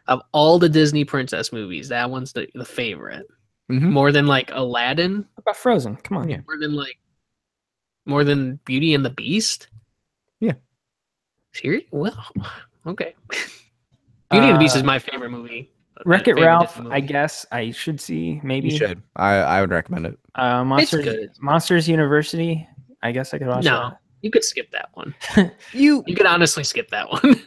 Of all the Disney princess movies, that one's the favorite. Mhm. More than like Aladdin. What about Frozen? Come on. Yeah. More than Beauty and the Beast. Yeah. Serious? Well, okay. Beauty and the Beast is my favorite movie. Wreck-It Favorite Ralph, Disney I movie. guess I should see maybe. You should. I would recommend it. good. Monsters University. I guess I could watch No, you could skip that one. that. You You could honestly skip that one.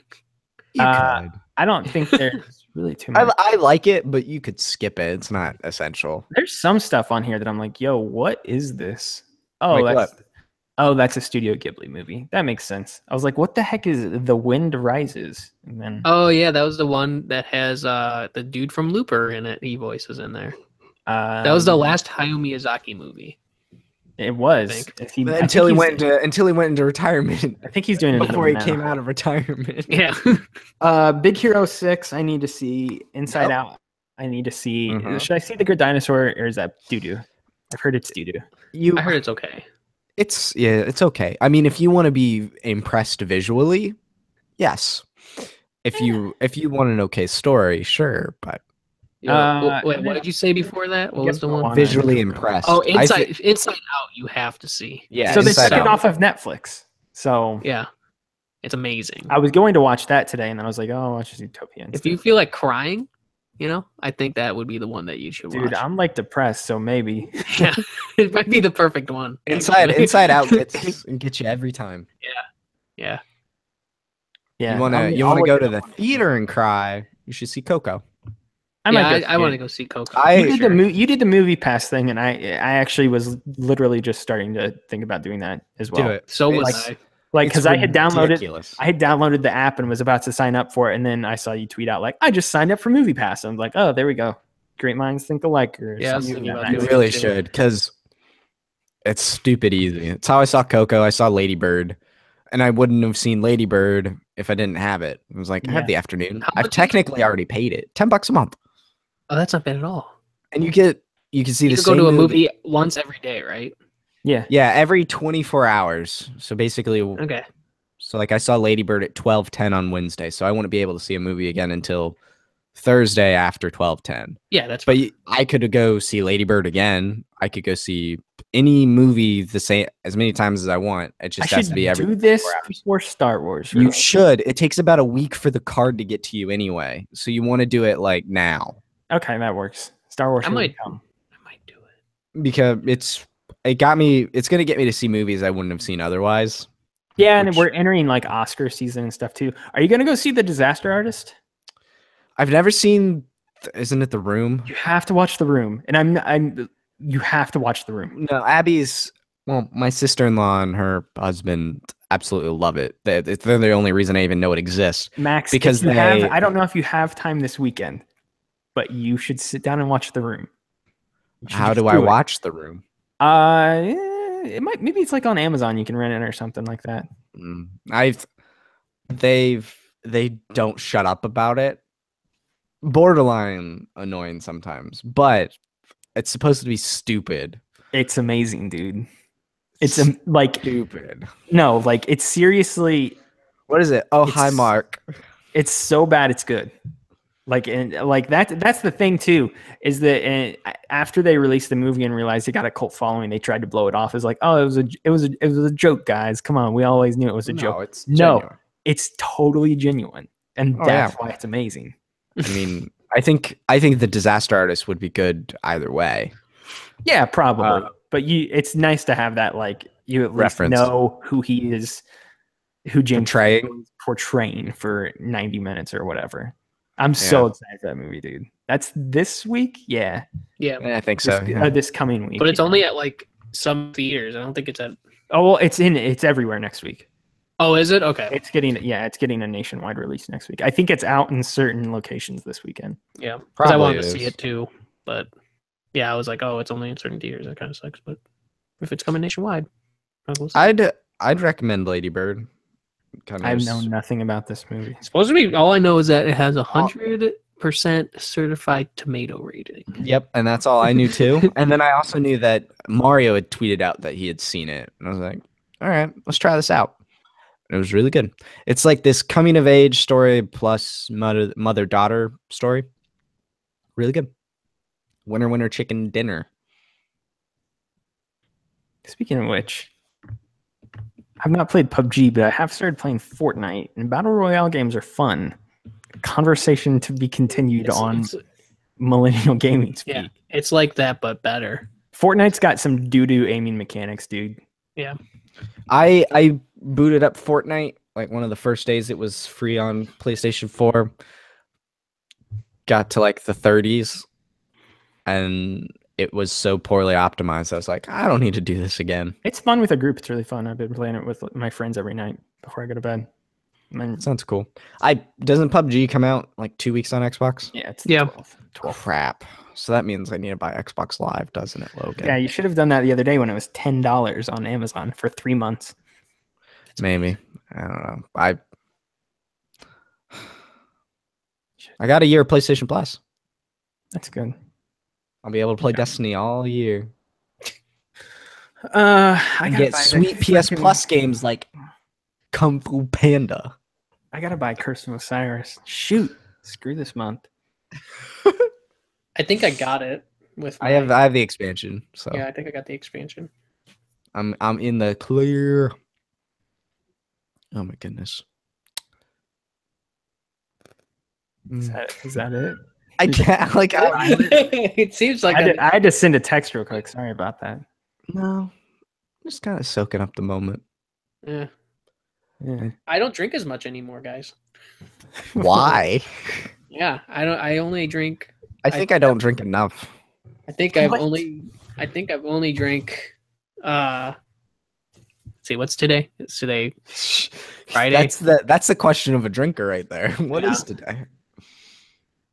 Uh, I don't think there's really too much. I like it, but you could skip it. It's not essential. There's some stuff on here that I'm like, yo, what is this? Oh, Like that's what? that's a Studio Ghibli movie. That makes sense. I was like, what the heck is The Wind Rises? And then Oh yeah, that was the one that has the dude from Looper in it. He voices in there. That was the last Hayao Miyazaki movie. It was think. Until he went into retirement. I think he's doing it Before he came out of retirement. Yeah. Big Hero 6. I need to see Inside Yep. Out. I need to see. Mhm. Should I see The Good Dinosaur or is that doo doo? I've heard it's doo doo. I heard it's okay. It's okay. I mean, if you want to be impressed visually, yes. If you want an okay story, sure, but Wait, what did you say before that? What was the one? Moana. visually impressed. Oh, I Inside Out. You have to see. yeah. So they Inside took it Out. off of Netflix. So Yeah, it's amazing. I was going to watch that today, and then I was like, "Oh, I'll watch Zootopia." If instead. you feel like crying, I think that would be the one that you should Dude, watch. I'm like depressed, so maybe. Yeah, it might be the perfect one. Inside Out gets you every time. Yeah. Yeah, You want I'll to look go it to up the on theater and cry? You should see Coco. I might go. I want to go see Coco. You did the movie pass thing, and I actually was literally just starting to think about doing that as well. Do it. So was It's- I. Like, because I had downloaded ridiculous. the app and was about to sign up for it, and then I saw you tweet out like, "I just signed up for Movie Pass." I'm like, "Oh, there we go. Great minds think alike." Or Yeah, I was something thinking like about that. You doing really it too. should, because it's stupid easy. It's how I saw Coco. I saw Lady Bird, and I wouldn't have seen Lady Bird if I didn't have it. It was like, I Yeah. have the afternoon. How I've much is it? technically already paid it. $10 a month. Oh, that's not bad at all. And you can see You the could go same to a movie once every day, right? Yeah, Yeah, every 24 hours. So basically, Okay. so like I saw Lady Bird at 12:10 on Wednesday, so I wouldn't be able to see a movie again until Thursday after 12:10. Yeah, that's But I could go see Lady Bird again. I could go see any movie the same as many times as I want. It I just has should to be every do this 4 hours. before Star Wars. You release. should. It takes about a week for the card to get to you anyway. So you want to do it like now Okay, that works. Star Wars. I here we might- come. I might do it. because it's going to get me to see movies I wouldn't have seen otherwise. Yeah, and Which- we're entering like Oscar season and stuff too. Are you gonna go see The Disaster Artist? I've never seen isn't it The Room? You have to watch The Room, and you have to watch The Room. No, my sister-in-law and her husband absolutely love it. They're the only reason I even know it exists. Max, Because if you have, they- I don't know if you have time this weekend, but you should sit down and watch The Room. You should How just do I it. watch The Room? Maybe it's like on Amazon. You can rent it or something like that. They don't shut up about it. Borderline annoying sometimes, but it's supposed to be stupid. It's amazing, dude. It's like Stupid. no, like it's seriously. What is it? Oh, hi, It's- Mark. It's so bad, it's good. Like and like that's the thing too is that after they released the movie and realized it got a cult following, they tried to blow it off as like, oh, it was a joke, guys. Come on, we always knew it was a joke. It's No. genuine. It's totally genuine, and Oh, that's yeah. why it's amazing. I mean, I think The Disaster Artist would be good either way. Yeah, probably. But it's nice to have that like you at least Reference. know who he is, who James Portraying. Franco is portraying for 90 minutes or whatever. I'm so excited for that movie, dude. That's this week, yeah. Yeah, I think so. This, yeah. this coming week. but it's yeah. only at like some theaters. I don't think it's at. Oh well, it's everywhere next week. Oh, is it? Okay. It's getting a nationwide release next week. I think it's out in certain locations this weekend. Yeah, because I wanted to Probably see is. it too, but yeah, I was like, oh, it's only in certain theaters. That kind of sucks. But if it's coming nationwide, we'll see. I'd recommend Lady Bird. Kind I know nothing about this movie. Supposed to be. All I know is that it has 100% certified tomato rating. Yep, and that's all I knew too. And then I also knew that Mario had tweeted out that he had seen it, and I was like, all right, let's try this out. And it was really good. It's like this coming of age story plus mother daughter story. Really good. Winner chicken dinner. Speaking of which, I've not played PUBG, but I have started playing Fortnite, and battle royale games are fun. Conversation to be continued on Millennial Gaming Speak. Yeah, it's like that, but better. Fortnite's got some doo-doo aiming mechanics, dude. I booted up Fortnite like one of the first days it was free on PlayStation 4. Got to like the 30s, and it was so poorly optimized. I was like, I don't need to do this again. It's fun with a group. It's really fun. I've been playing it with my friends every night before I go to bed. And Sounds cool. Doesn't PUBG come out like 2 weeks on Xbox? yeah, it's Yeah. 12. Crap. So that means I need to buy Xbox Live, doesn't it, Logan? Yeah, you should have done that the other day when it was $10 on Amazon for 3 months. Maybe. I don't know. I got a year of PlayStation Plus. That's good. I'll be able to play Destiny all year. I And gotta get buy the sweet PS freaking- Plus games like Kung Fu Panda. I gotta buy Curse of Osiris. Shoot, screw this month. I think I got it with. I have the expansion, so Yeah, I think I got the expansion. I'm in the clear. Oh my goodness. Is that it? I can't like It seems like I had to send a text real quick. Sorry about that. no. Just kind of soaking up the moment. yeah. Yeah. I don't drink as much anymore, guys. Why? Yeah, I don't. I only drink. I think I don't drink enough. I think I've What? only drank. Let's see, what's today? It's today. Friday? That's the question of a drinker right there. What is Yeah. today?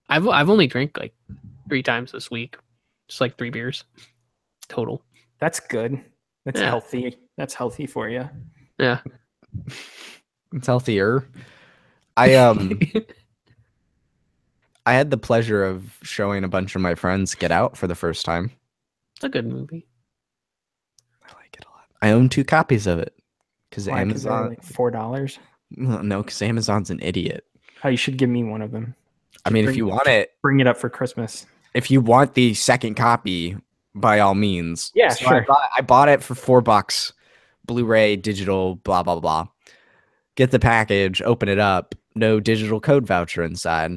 I've only drank like 3 times this week. Just like 3 beers total. That's good. That's Yeah. healthy. That's healthy for you. Yeah. It's healthier. I I had the pleasure of showing a bunch of my friends Get Out for the first time. It's a good movie. I like it a lot. I own 2 copies of it because Why? 'Cause they're Amazon. like $4. No, because Amazon's an idiot. Oh, you should give me one of them. I mean, if bring- you want it, Bring it up for Christmas. if you want the second copy, by all means. Yeah, So sure. I bought it for $4, Blu-ray, digital, blah blah blah. Get the package, open it up, no digital code voucher inside.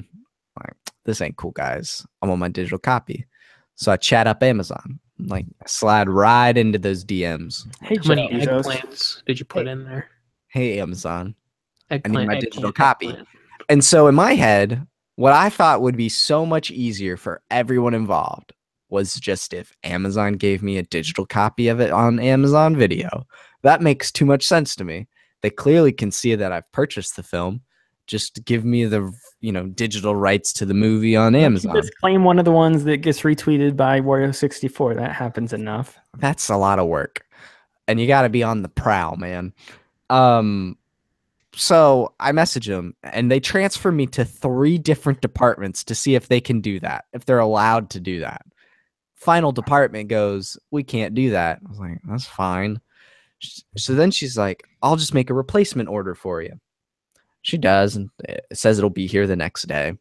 Like, this ain't cool, guys. I want my digital copy. So I chat up Amazon, like slide right into those DMs. Hey, How many Jeff Bezos. eggplants did you put in there? Hey, Amazon, I need Eggplant, my digital eggplant, copy. eggplant. And so in my head, what I thought would be so much easier for everyone involved was just if Amazon gave me a digital copy of it on Amazon Video. That makes too much sense to me. They clearly can see that I've purchased the film. Just give me the digital rights to the movie on Amazon. Just claim one of the ones that gets retweeted by Wario64. That happens enough. That's a lot of work. And you got to be on the prowl, man. So I message them and they transfer me to 3 different departments to see if they can do that, if they're allowed to do that. Final department goes, we can't do that. I was like, that's fine. So then she's like, I'll just make a replacement order for you. She does, and it says it'll be here the next day.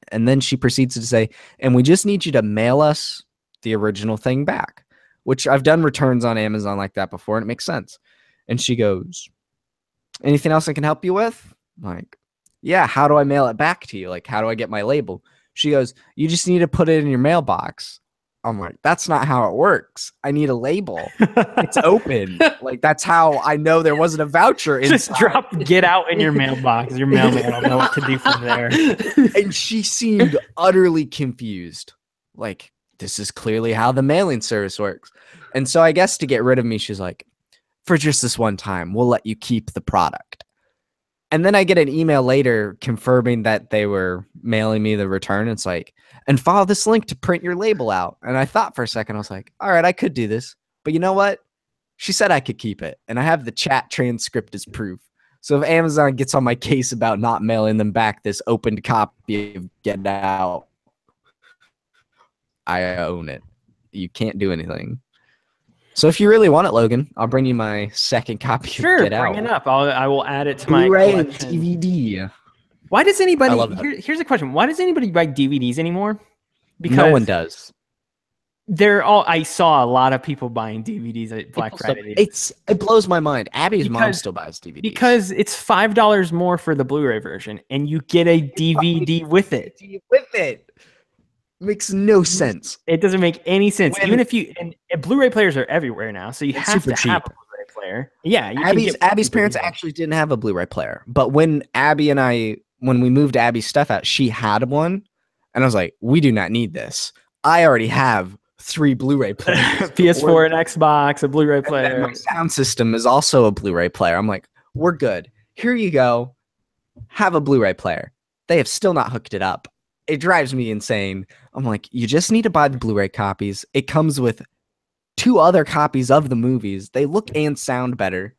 And then she proceeds to say, and we just need you to mail us the original thing back, which I've done returns on Amazon like that before, and it makes sense. And she goes, anything else I can help you with? I'm like, yeah, how do I mail it back to you? Like, how do I get my label? She goes, you just need to put it in your mailbox. I'm like, that's not how it works. I need a label. It's open. Like, that's how I know there wasn't a voucher inside. Just drop "get out" in your mailbox. Your mailman will know what to do from there. And she seemed utterly confused. Like, this is clearly how the mailing service works. And so I guess to get rid of me, she's like, for just this one time, we'll let you keep the product. And then I get an email later confirming that they were mailing me the return. It's like, and follow this link to print your label out. And I thought for a second, I was like, all right, I could do this. But you know what? She said I could keep it. And I have the chat transcript as proof. So if Amazon gets on my case about not mailing them back this opened copy of Get Out, I own it. You can't do anything. So if you really want it, Logan, I'll bring you my second copy Sure, of Get bring Out. it up. I will add it to my Blu-ray and collection. DVD. Why does anybody? I love that. Here's a question: why does anybody buy DVDs anymore? Because No one does. they're all. I saw a lot of people buying DVDs at Black People still- Friday. it blows my mind. Abby's mom Because- still buys DVDs. Because it's $5 more for the Blu-ray version, and you get a DVD with it. with it makes no sense. It doesn't make any sense. When- Even if you and Blu-ray players are everywhere now, so you It's have to super have cheap. a Blu-ray player. Yeah, you can Abby's get Abby's parents DVDs. actually didn't have a Blu-ray player, but when Abby and I, when we moved Abby's stuff out, she had one, and I was like, we do not need this. I already have 3 Blu-ray players. PS4 and Xbox, a Blu-ray And then player. my sound system is also a Blu-ray player. I'm like, we're good. Here you go. Have a Blu-ray player. They have still not hooked it up. It drives me insane. I'm like, you just need to buy the Blu-ray copies. It comes with 2 other copies of the movies. They look and sound better.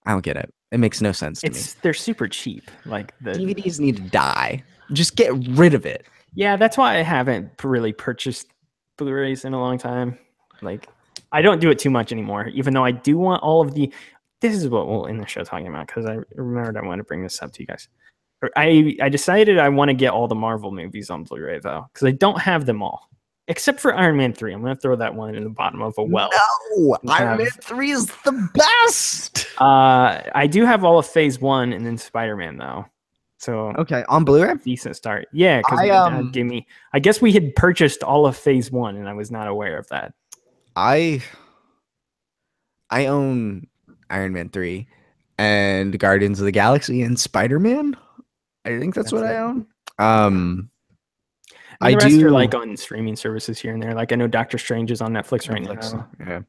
I don't get it. It makes no sense to me. They're super cheap. Like the DVDs need to die. Just get rid of it. Yeah, that's why I haven't really purchased Blu-rays in a long time. Like, I don't do it too much anymore, even though I do want all of the. This is what we'll end the show talking about because I remembered I want to bring this up to you guys. I decided I want to get all the Marvel movies on Blu-ray though, because I don't have them all except for Iron Man 3. I'm gonna throw that one in the bottom of a well. No, We Iron have- Man 3 is the best. I do have all of Phase 1 and then Spider-Man though, so Okay, on Blu-ray? decent start. Yeah, because I, my dad gave me. I guess we had purchased all of Phase 1 and I was not aware of that. I own Iron Man 3 and Guardians of the Galaxy and Spider-Man. I think that's what That's I it. own. And I the rest do are like on streaming services here and there. Like I know Doctor Strange is on Netflix right Netflix, now. yeah.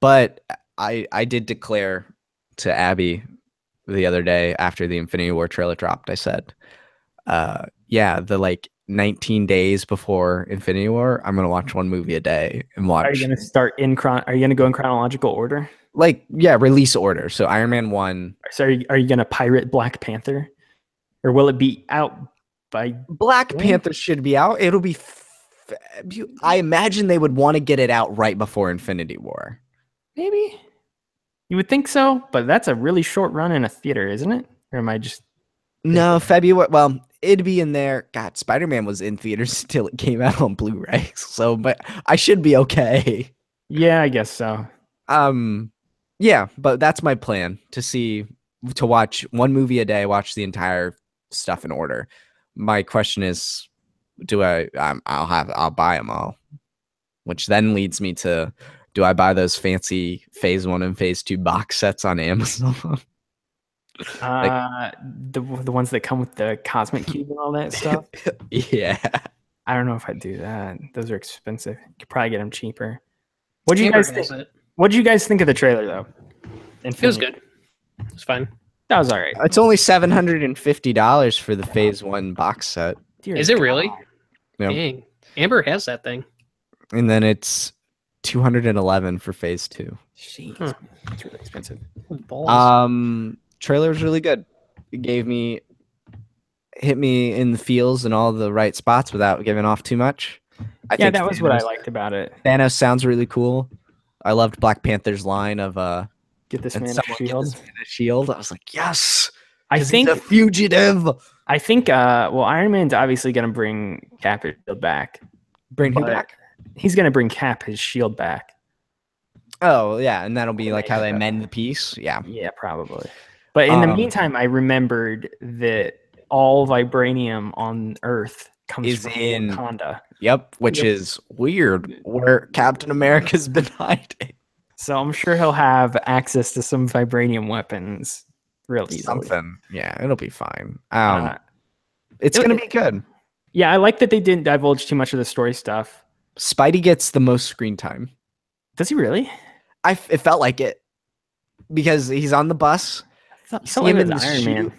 But I did declare to Abby the other day after the Infinity War trailer dropped, I said, the like 19 days before Infinity War, I'm gonna watch one movie a day and watch Are you gonna start in Are you gonna go in chronological order? release order. So Iron Man 1. So are you gonna pirate Black Panther, or will it be out by? Black Yeah. Panther should be out. It'll be I imagine they would want to get it out right before Infinity War. Maybe you would think so, but that's a really short run in a theater, isn't it? Or am I just? No, February. Well, it'd be in there. God, Spider-Man was in theaters until it came out on Blu-ray. So, but I should be okay. Yeah, I guess so. Yeah, but that's my plan to watch one movie a day, watch the entire stuff in order. My question is, I'll buy them all, which then leads me to, do I buy those fancy Phase 1 and Phase 2 box sets on Amazon? The ones that come with the Cosmic Cube and all that stuff. Yeah. I don't know if I'd do that. Those are expensive. You could probably get them cheaper. What do you guys think? What did you guys think of the trailer though? It was good. It was fine. That was all right. It's only $750 for the Phase 1 box set. Dear Is it God. really? Yeah. Dang. Amber has that thing. And then it's $211 for Phase 2. Jeez, Huh. it's really expensive. Balls. Trailer was really good. It hit me in the feels in all the right spots without giving off too much. I Yeah, think that was what I Thanos- liked about it. Thanos sounds really cool. I loved Black Panther's line of Get this "And man a someone give shield. this man a shield." I was like, yes, I 'cause think he's a fugitive. well, Iron Man's obviously gonna bring Cap his shield back. Bring him But back. He's gonna bring Cap his shield back. Oh yeah, and that'll be We'll like make how it they better. mend the piece. Yeah. Yeah, probably. But in the Um, meantime, I remembered that all vibranium on Earth comes Is from in- Wakanda. Yep. Which Yep. is weird. Where Captain America's been hiding. So I'm sure he'll have access to some vibranium weapons real easily. Something. Yeah, it'll be fine. Uh, It's it- gonna be good. yeah, I like that they didn't divulge too much of the story stuff. Spidey gets the most screen time. Does he really? It felt like it because he's on the bus. I You thought see him it in was the Iron Man. shoot.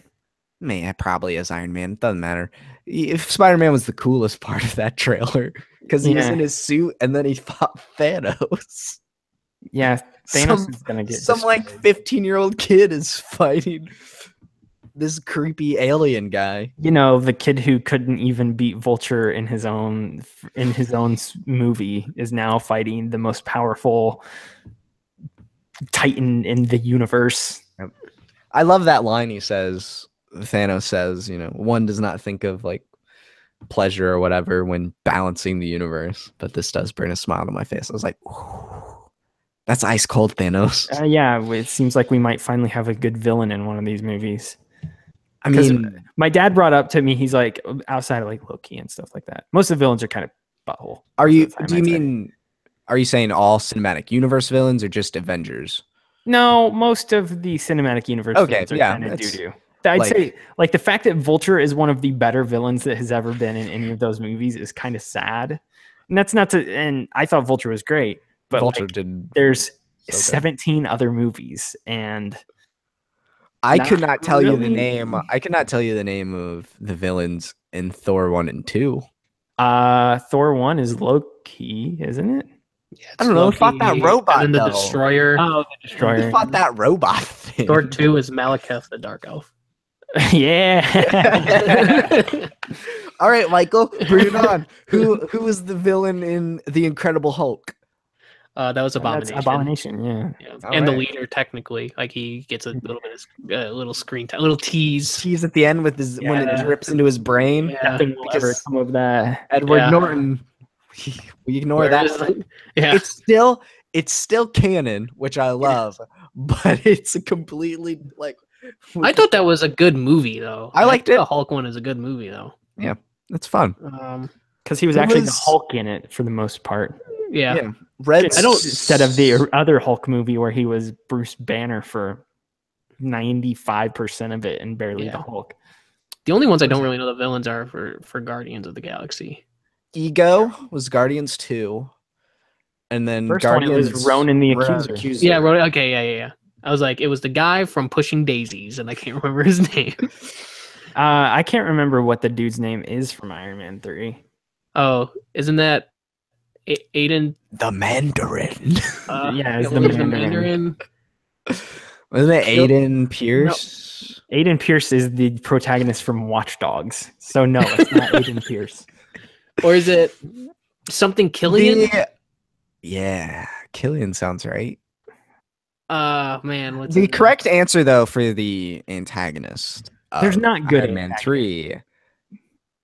Man, probably as Iron Man. Doesn't matter. If Spider-Man was the coolest part of that trailer because he was Yeah. in his suit and then he fought Thanos. Yeah, Thanos Some- is gonna get Some like destroyed. 15-year-old kid is fighting this creepy alien guy. You know, the kid who couldn't even beat Vulture in his own movie is now fighting the most powerful Titan in the universe. I love that line he says. Thanos says, one does not think of like pleasure or whatever when balancing the universe, but this does bring a smile to my face. I was like, "Ooh, that's ice cold, Thanos." Yeah, it seems like we might finally have a good villain in one of these movies. I 'Cause mean, my dad brought up to me, he's like, outside of like Loki and stuff like that, most of the villains are kind of butthole. are most you? of the time, Do you I'd say. mean? Are you saying all cinematic universe villains or just Avengers? No, most of the cinematic universe Okay, villains are yeah, kind of that's- doo-doo. I'd like- say like the fact that Vulture is one of the better villains that has ever been in any of those movies is kind of sad. And that's not to, and I thought Vulture was great, but Vulture like, did. there's good. 17 other movies, and I could not not tell you the really. name. I could not tell you the name of the villains in Thor 1 and 2. Thor 1 is Loki, isn't it? Yeah, I don't know, who fought that robot, And then the though? Destroyer. Oh, the Who Destroyer. fought that robot thing? Thor 2 is Malekith the Dark Elf. Yeah. All right, Michael, bring it on. Who was the villain in The Incredible Hulk? That was That's Abomination. Abomination, yeah. Yeah. All And the right. leader, technically, like he gets a little bit of little screen time, little tease. He's at the end with his when it Yeah. drips into his brain. Yeah. Nothing will ever because- come of that. Edward Yeah. Norton. We ignore Where that. it's like- yeah. It's still canon, which I love, but it's a completely like. I thought that was a good movie, though. I liked think it. The Hulk one is a good movie, though. it's fun. Because he was It actually the was- Hulk in it for the most part. Yeah. Yeah. Red. I don't- Instead of the other Hulk movie where he was Bruce Banner for 95% of it and barely Yeah. the Hulk. The only ones I don't really know the villains are for Guardians of the Galaxy. Ego was Guardians 2, and then First one, it Guardians was Ronan the Accuser. Yeah, okay, yeah. I was like, it was the guy from Pushing Daisies, and I can't remember his name. I can't remember what the dude's name is from Iron Man 3. Oh, isn't that Aiden? The Mandarin. Yeah, it's it the was Mandarin. Wasn't it Kill- Aiden Pierce? Aiden Pierce is the protagonist from Watch Dogs. So no, it's not Aiden Pierce. Or is it something Killian? Yeah, Killian sounds right. Man, what's The his name? correct answer, though, for the antagonist. There's not good Iron Man antagonists. 3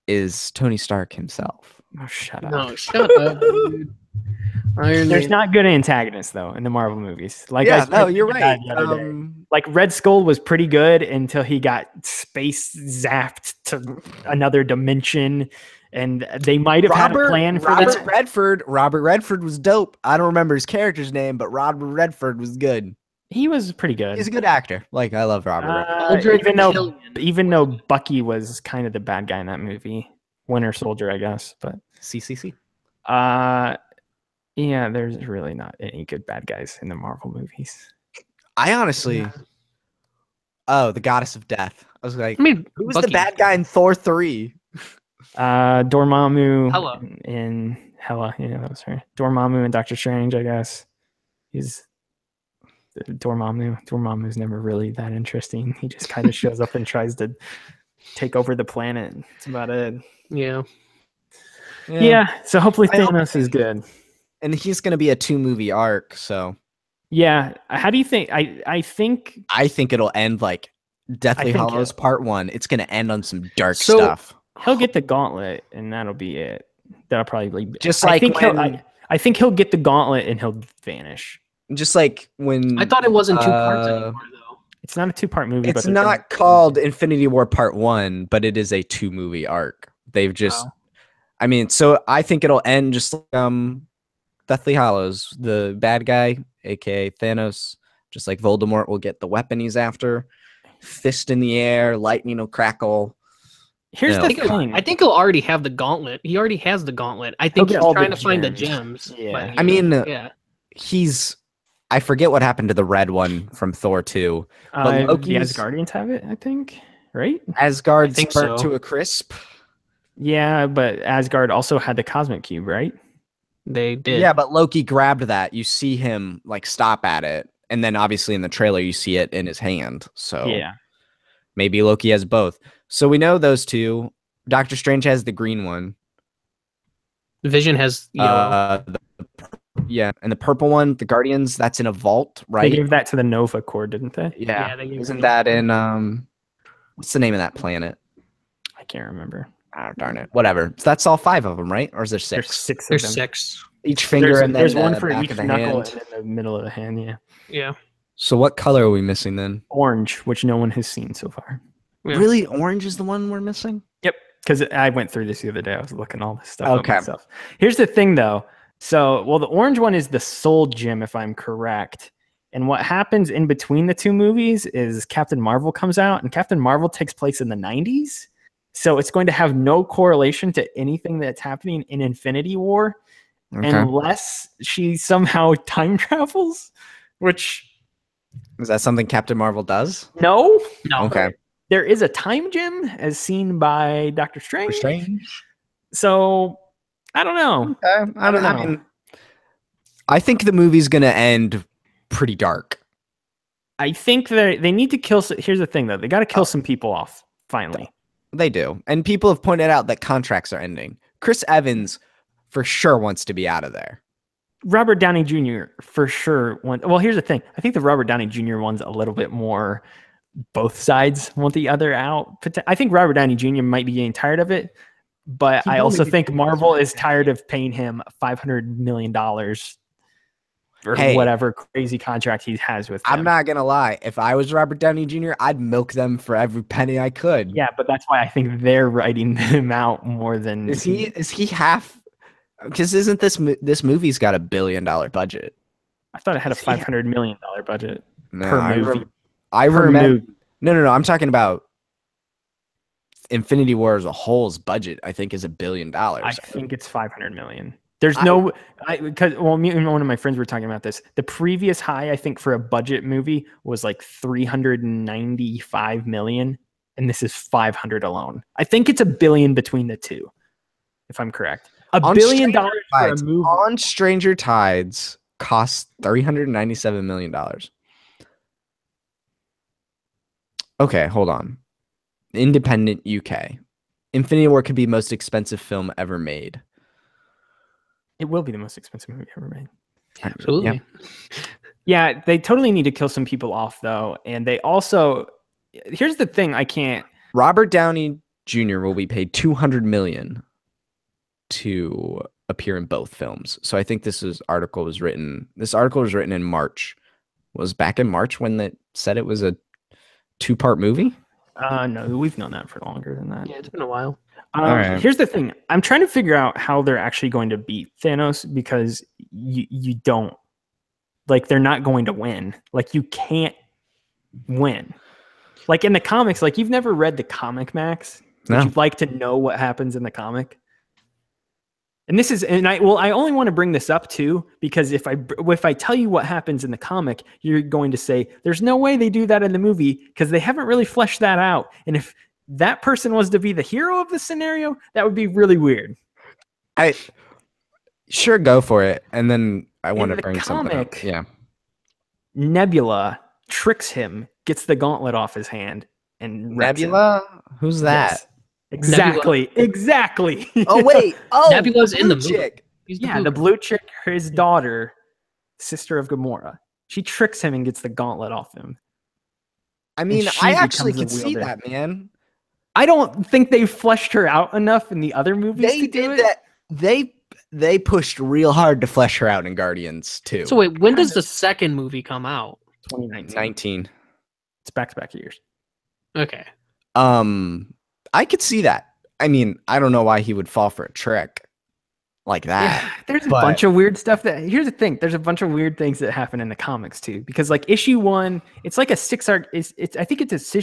is Tony Stark himself. Oh, shut up. No, shut up, dude. Iron There's Man. not good antagonists though in the Marvel movies. Like Yeah, I no, you're tweeted right. that the other day. Like Red Skull was pretty good until he got space zapped to another dimension, and they might have had a plan for Robert that. Redford. Robert Redford was dope. I don't remember his character's name, but Robert Redford was good. He was pretty good. He's a good actor. Like I love Robert Redford. Aldrich Even though Bucky was kind of the bad guy in that movie, Winter Soldier, I guess. But CCC. yeah, there's really not any good bad guys in the Marvel movies. I honestly. Oh, the Goddess of Death. I was like, I mean, who was Bucky. the bad guy in Thor 3? Dormammu Hela. in Hela. Yeah, that was her. Dormammu and Doctor Strange, I guess. He's Dormammu. Dormammu's never really that interesting. He just kind of shows up and tries to take over the planet. That's about it. Yeah. Yeah. So hopefully I hope- Thanos is good. And he's going to be a 2-movie arc, so Yeah. How do you think? I think I think it'll end like Deathly I think Hallows Part 1. It's going to end on some dark So- stuff. he'll get the gauntlet, and that'll be it. That'll probably be Just I like think when- I think he'll get the gauntlet and he'll vanish. Just like when I thought it wasn't 2 parts Uh, anymore, though. It's not a 2-part movie. it's but they're gonna- not called Infinity War Part 1, but it is a 2-movie arc. They've just Oh. I mean, so I think it'll end just like Deathly Hallows. The bad guy, aka Thanos, just like Voldemort, will get the weapon he's after. Fist in the air, lightning will crackle. Here's No. the thing. I think he'll already have the gauntlet. He already has the gauntlet. I think get he's all the trying to find the gems. gems. Yeah. but I mean, yeah. I forget what happened to the red one from Thor 2. but the Loki's- Asgardians have it, I think. Right? Asgard's think burnt so. to a crisp. Yeah, but Asgard also had the Cosmic Cube, right? They did. Yeah, but Loki grabbed that. You see him like stop at it. And then obviously in the trailer, you see it in his hand. So Yeah. maybe Loki has both. So we know those two. Doctor Strange has the green one. Vision has yellow. Yeah, and the purple one, the Guardians, that's in a vault, They right? gave that to the Nova Corps, didn't they? Yeah. they gave Isn't them- that in what's the name of that planet? I can't remember. Oh, darn it. Whatever. So that's all 5 of them, right? Or is there 6? There's 6 of There's them. 6. Each finger and then there's the one for back each of the knuckle hand. and in the middle of the hand, yeah. Yeah. So what color are we missing then? Orange, which no one has seen so far. Yeah. Really? Orange is the one we're missing? Yep, because I went through this the other day. I was looking all this stuff up Okay. myself. Here's the thing, though. So, well, the orange one is the Soul Gem, if I'm correct. And what happens in between the 2 movies is Captain Marvel comes out, and Captain Marvel takes place in the 90s. So it's going to have no correlation to anything that's happening in Infinity War Okay. unless she somehow time travels, which Is that something Captain Marvel does? no, No. Okay. there is a time gem as seen by Doctor Strange. Strange. So I don't know. I don't know. know. I mean, I think the movie's going to end pretty dark. I think they need to kill. Here's the thing, though. They got to kill some people off finally. They do. And people have pointed out that contracts are ending. Chris Evans for sure wants to be out of there. Robert Downey Jr. for sure. Well, here's the thing. I think the Robert Downey Jr. one's a little bit more. Both sides want the other out. I think Robert Downey Jr. might be getting tired of it, but I also think Marvel is tired of paying him $500 million or Hey. whatever crazy contract he has with them. I'm not going to lie. If I was Robert Downey Jr., I'd milk them for every penny I could. Yeah, but that's why I think they're writing him out more than Is he half? Because isn't this movie's got $1 billion budget? I thought it had a Is he- $500 million budget No, per I movie. remember. Per movie. No. I'm talking about Infinity War as a whole's budget. I think is $1 billion. I think it's 500 million. There's I- no, because me and one of my friends were talking about this. The previous high, I think, for a budget movie was like 395 million, and this is 500 alone. I think it's $1 billion between the two, if I'm correct. $1 On billion Stranger for a Tides. movie. On Stranger Tides cost $397 million. Okay, hold on. Independent UK. Infinity War could be most expensive film ever made. It will be the most expensive movie ever made. Absolutely. Yeah, they totally need to kill some people off though, and they also. Here's the thing: I can't. Robert Downey Jr. will be paid $200 million to appear in both films. So I think this article was written in March. Was back in March when they said it was a 2-part movie? No, we've known that for longer than that. Yeah, it's been a while. All right. Here's the thing. I'm trying to figure out how they're actually going to beat Thanos because you don't, like, they're not going to win. Like, you can't win. Like, in the comics, like, you've never read the comic, Max? No. Would you like to know what happens in the comic? And I only want to bring this up too because if I tell you what happens in the comic, you're going to say there's no way they do that in the movie because they haven't really fleshed that out. And if that person was to be the hero of the scenario, that would be really weird. Sure, go for it. And then I want In to the bring something up. comic, Yeah. Nebula tricks him, gets the gauntlet off his hand, and wrecks him. Nebula? Who's that? Yes. Exactly. Oh wait. Oh, Nebula's in the blue movie. chick. He's Yeah, the blue chick, his daughter, sister of Gamora. She tricks him and gets the gauntlet off him. I mean, she I actually becomes could the see wielder. that, man. I don't think they fleshed her out enough in the other movies. They to do did it. that. They pushed real hard to flesh her out in Guardians too. So wait, when does the second movie come out? 2019. 19. It's back-to-back years. Okay. I could see that. I mean, I don't know why he would fall for a trick like that. Yeah, there's a but- bunch of weird stuff here's the thing. There's a bunch of weird things that happen in the comics too. Because like issue 1, it's like a 6-arc. I think it's a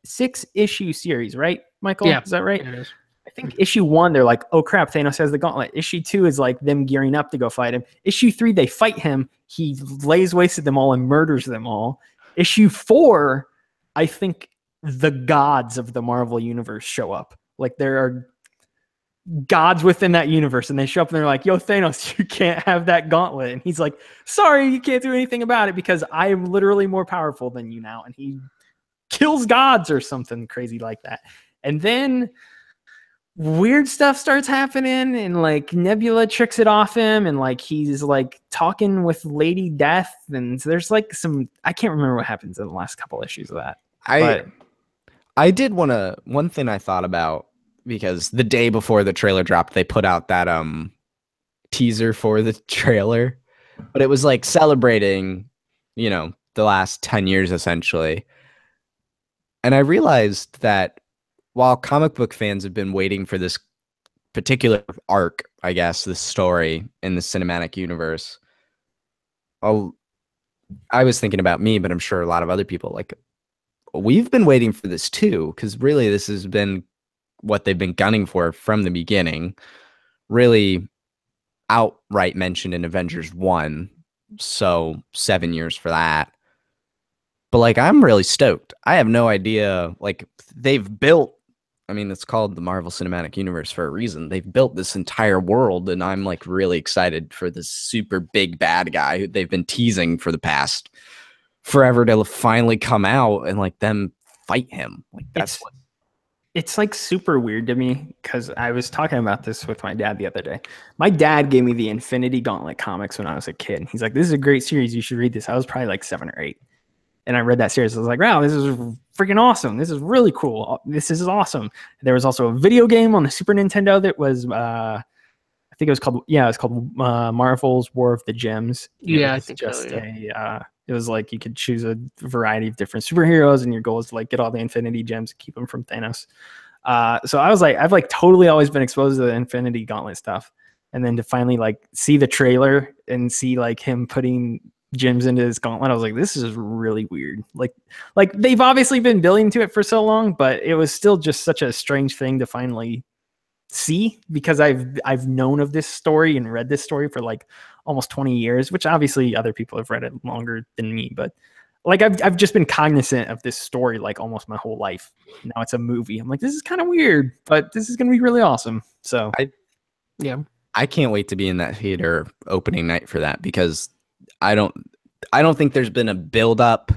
6-issue series, right, Michael? Yeah. Is that right? There it is. I think issue 1, they're like, oh crap, Thanos has the gauntlet. Issue 2 is like them gearing up to go fight him. Issue 3, they fight him. He lays waste to them all and murders them all. Issue 4, I think the gods of the Marvel universe show up. Like there are gods within that universe, and they show up and they're like, yo, Thanos, you can't have that gauntlet. And he's like, sorry, you can't do anything about it because I am literally more powerful than you now. And he kills gods or something crazy like that. And then weird stuff starts happening, and like Nebula tricks it off him, and like he's like talking with Lady Death, and there's like I can't remember what happens in the last couple issues of that. I did want to, one thing I thought about, because the day before the trailer dropped, they put out that teaser for the trailer, but it was like celebrating, the last 10 years essentially. And I realized that while comic book fans have been waiting for this particular arc, I guess, this story in the cinematic universe, I was thinking about me, but I'm sure a lot of other people, like, we've been waiting for this too, because really this has been what they've been gunning for from the beginning. Really outright mentioned in Avengers 1, so 7 years for that. But like, I'm really stoked. I have no idea, like, they've built, I mean, it's called the Marvel Cinematic Universe for a reason. They've built this entire world, and I'm like really excited for this super big bad guy who they've been teasing for the past forever to finally come out and like them fight him. Like It's like super weird to me because I was talking about this with my dad the other day. My dad gave me the Infinity Gauntlet comics when I was a kid. He's like, this is a great series. You should read this. I was probably like 7 or 8. And I read that series. I was like, wow, this is freaking awesome. This is really cool. This is awesome. There was also a video game on the Super Nintendo that was, I think it was called Marvel's War of the Gems. Yeah, I think just it was like you could choose a variety of different superheroes, and your goal is to like get all the Infinity Gems, keep them from Thanos. So I was like, I've like totally always been exposed to the Infinity Gauntlet stuff, and then to finally like see the trailer and see like him putting gems into his gauntlet, I was like, this is really weird. Like they've obviously been building to it for so long, but it was still just such a strange thing to finally see, because I've known of this story and read this story for like almost 20 years, which obviously other people have read it longer than me, but like I've just been cognizant of this story like almost my whole life. Now it's a movie. I'm like, this is kind of weird, but this is gonna be really awesome. So I can't wait to be in that theater opening night for that, because I don't think there's been a build up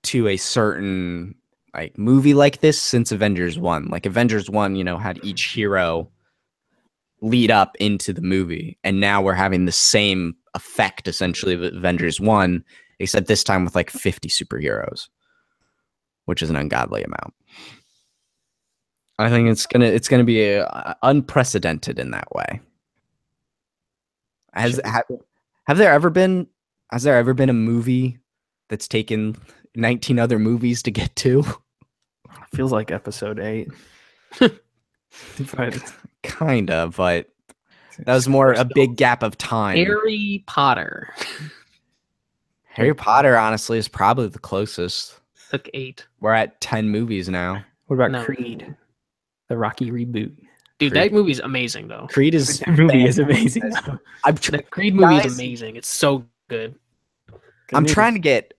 to a certain like movie like this since Avengers 1. Like Avengers 1, had each hero lead up into the movie, and now we're having the same effect essentially of Avengers 1, except this time with like 50 superheroes, which is an ungodly amount. I think it's gonna be unprecedented in that way. Has there ever been a movie that's taken 19 other movies to get to? Feels like episode 8. But Kind of, but that was more a big gap of time. Harry Potter Harry Potter, honestly, is probably the closest. took 8. We're at 10 movies now. what about No. Creed? The Rocky reboot. Dude, Creed. that movie's amazing though. Creed is That movie is amazing. I'm The Creed movie Guys- is amazing. It's so good. trying to get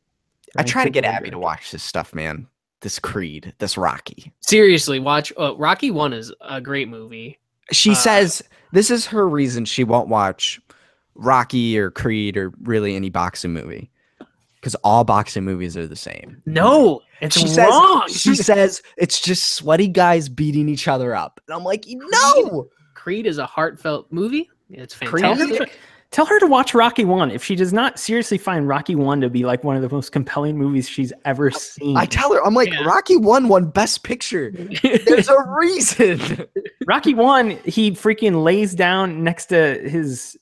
I Ryan try to get Coogler Abby to directed. watch this stuff, man. This Creed, this Rocky. Seriously, watch Rocky 1 is a great movie. She says this is her reason she won't watch Rocky or Creed or really any boxing movie. Because all boxing movies are the same. No, it's She wrong. says she says it's just sweaty guys beating each other up. And I'm like, no. Creed is a heartfelt movie. It's Creed- fantastic. Tell her to watch Rocky 1. If she does not seriously find Rocky 1 to be like one of the most compelling movies she's ever seen. I tell her, I'm like, Yeah. Rocky won Best Picture. There's a reason. Rocky 1, he freaking lays down next to his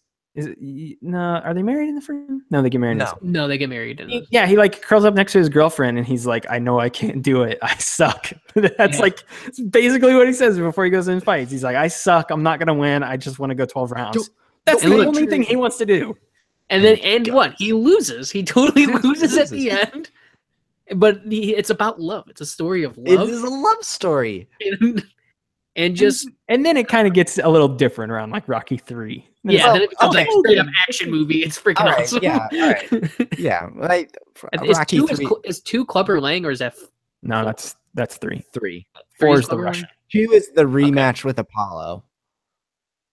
no, are they married in the first one? No, they get married in No. this one. No, they get married. In Yeah, he like curls up next to his girlfriend and he's like, I know I can't do it. I suck. That's Yeah. like basically what he says before he goes in fights. He's like, I suck. I'm not gonna win. I just want to go 12 rounds. That's and the look- only thing he wants to do. And then what? He loses. He totally loses at the end. But it's about love. It's a story of It love. is a love story. And just And then it kind of gets a little different around like Rocky 3. yeah, then it becomes okay. like a straight up action movie. It's freaking All right, awesome. yeah, all right. Yeah, like Is Rocky 3. is 2 Clubber Lang or is that No, that's 3. 3. 4 is the Clubber Lang? Russian. 2 is the rematch with Apollo.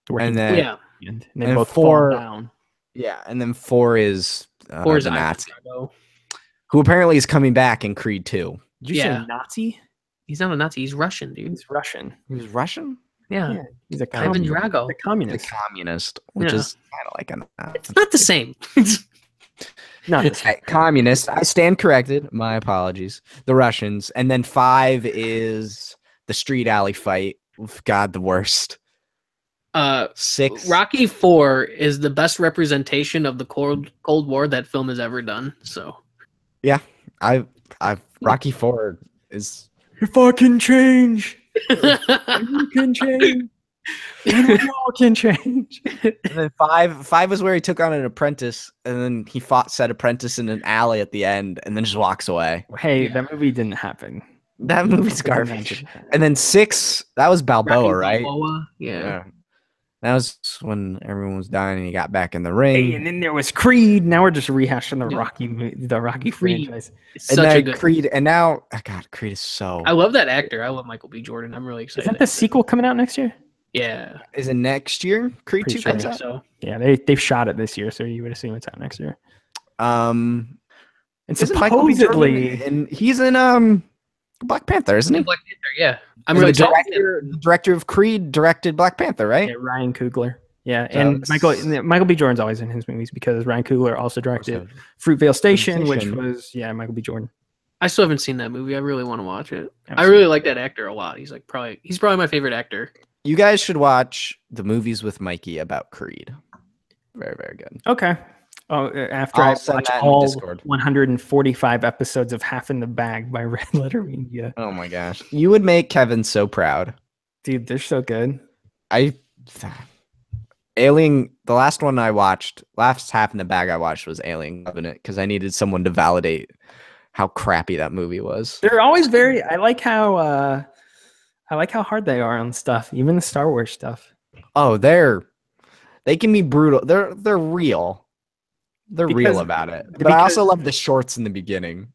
Where he And then Yeah, and they and both 4 fall down. yeah, and then 4 is 4 is the Ivan Nazi, Drago. who apparently is coming back in Creed 2. Did you Yeah. say Nazi? He's not a Nazi. He's Russian, dude. He's Russian. Who's Russian? Yeah, Yeah, he's a Ivan communist. Drago. The The communist. communist, which Yeah. is kind of like a It's not the same. Not this. Hey, communist. I stand corrected. My apologies. The Russians, and then 5 is the street alley fight. Oof, God, the worst. 6. Rocky 4 is the best representation of the Cold War that film has ever done. So I've Rocky 4 is If I can change, you can change. And we all can change. and then 5 is where he took on an apprentice, and then he fought said apprentice in an alley at the end, and then just walks away. Hey, that movie didn't happen. That movie's garbage. And then 6, that was Balboa, Rocky right? Balboa, yeah. That was when everyone was dying and he got back in the Hey, ring. and then there was Creed. Now we're just rehashing the Yeah. Rocky Creed. franchise. It's And such a then good. Creed, and now God, Creed is so. I love that actor. I love Michael B. Jordan. I'm really excited. Isn't the sequel coming out next year? Yeah, Is it next year? Creed Pretty 2 sure. comes I out. think so. Yeah, they've shot it this year, so you would assume it's out next year. Um, And isn't Michael B. Jordan supposedly, and he's in Black Panther, isn't he? Black Panther. Yeah, I'm And really the excited. director of Creed directed Black Panther, right? yeah, Ryan Coogler. Yeah, So and it's- Michael B. Jordan's always in his movies because Ryan Coogler also directed Fruitvale Station, which Station. was Michael B. Jordan. I still haven't seen that movie. I really want to watch it. I Absolutely. really like that actor a lot. He's probably my favorite actor. You guys should watch the movies with Mikey about Creed. Very, very good. Okay. Oh, after I'll I send watch that in the all Discord. 145 episodes of Half in the Bag by Red Letter Media, Oh my gosh, you would make Kevin so proud. dude, they're so good. Alien. The last one I watched, last Half in the Bag I watched was Alien Covenant because I needed someone to validate how crappy that movie was. They're always very. I like how hard they are on stuff, even the Star Wars stuff. Oh, they can be brutal. They're real. They're real Because- about it. But I also love the shorts in the beginning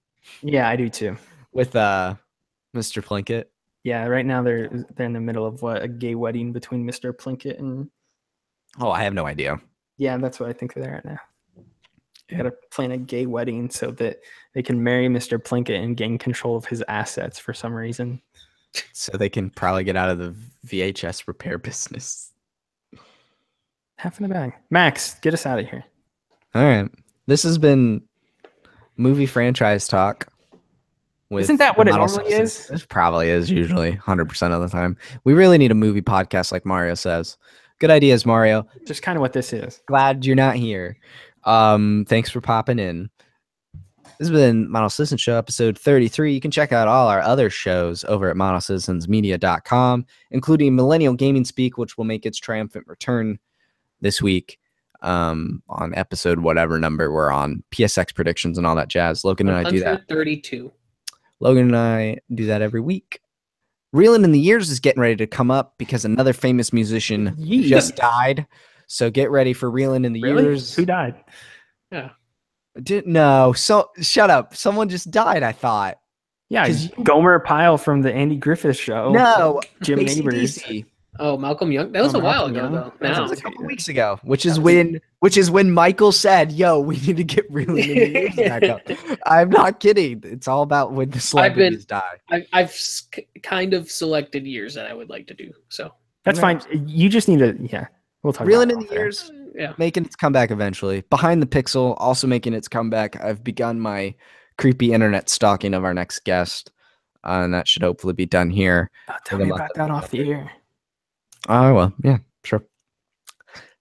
Yeah, I do too. with Mr. Plinkett. Yeah, right now they're in the middle of a gay wedding between Mr. Plinkett and Oh, I have no idea. yeah, that's what I think they're at now. They got to plan a gay wedding so that they can marry Mr. Plinkett and gain control of his assets for some reason. So they can probably get out of the VHS repair business. Half in the Bag. Max, get us out of here. All right. This has been movie franchise talk. with Isn't that what the it Model normally Citizens. is? It probably is usually 100% of the time. We really need a movie podcast like Mario says. Good ideas, Mario. Just kind of what this is. Glad you're not here. Thanks for popping in. This has been Model Citizen Show, episode 33. You can check out all our other shows over at modelcitizensmedia.com, including Millennial Gaming Speak, which will make its triumphant return this week on episode whatever number we're on, PSX predictions and all that jazz. Logan and I do that. 132. Logan and I do that every week. Reeling in the Years is getting ready to come up because another famous musician Yeet. just died. So get ready for Reeling in the Really? Years. Who died? No, so shut up. Someone just died, I thought. Yeah, 'Cause Gomer Pyle from the Andy Griffith Show. No, Jim AC/DC. Neighbors. Oh, Malcolm Young. That was Oh, a while Malcolm ago, Young. though. That That Now. was a couple weeks ago, which is when Michael said, "Yo, we need to get Reeling in the Years back up." I'm not kidding. It's all about when the celebrities die. I've kind of selected years that I would like to do. So That's fine. You just need to, yeah. We'll talk Reeling about in it the off air. Years, yeah. making its comeback eventually. Behind the Pixel, also making its comeback. I've begun my creepy internet stalking of our next guest, and that should hopefully be done here. Tell the me month about of that off the air. Oh, well, yeah, sure.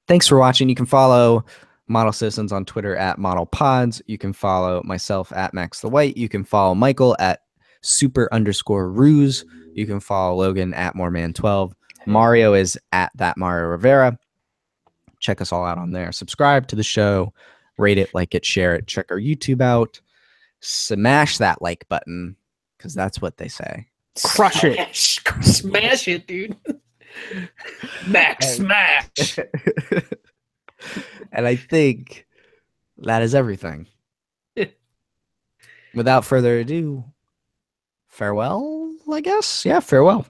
Thanks for watching. You can follow Model Citizens on Twitter at Model Pods. You can follow myself at Max the White. You can follow Michael at super_ruse. You can follow Logan at Moreman12. Mario is at that Mario Rivera. Check us all out on there. Subscribe to the show, rate it, like it, share it. Check our YouTube out. Smash that like button because that's what they say. Crush it. Smash it, dude. Max smash. And I think that is everything. Without further ado, farewell, I guess. Yeah, farewell.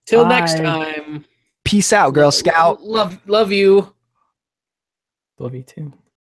Till next Bye. time. Peace out, Girl Scout. Love you. Love you too.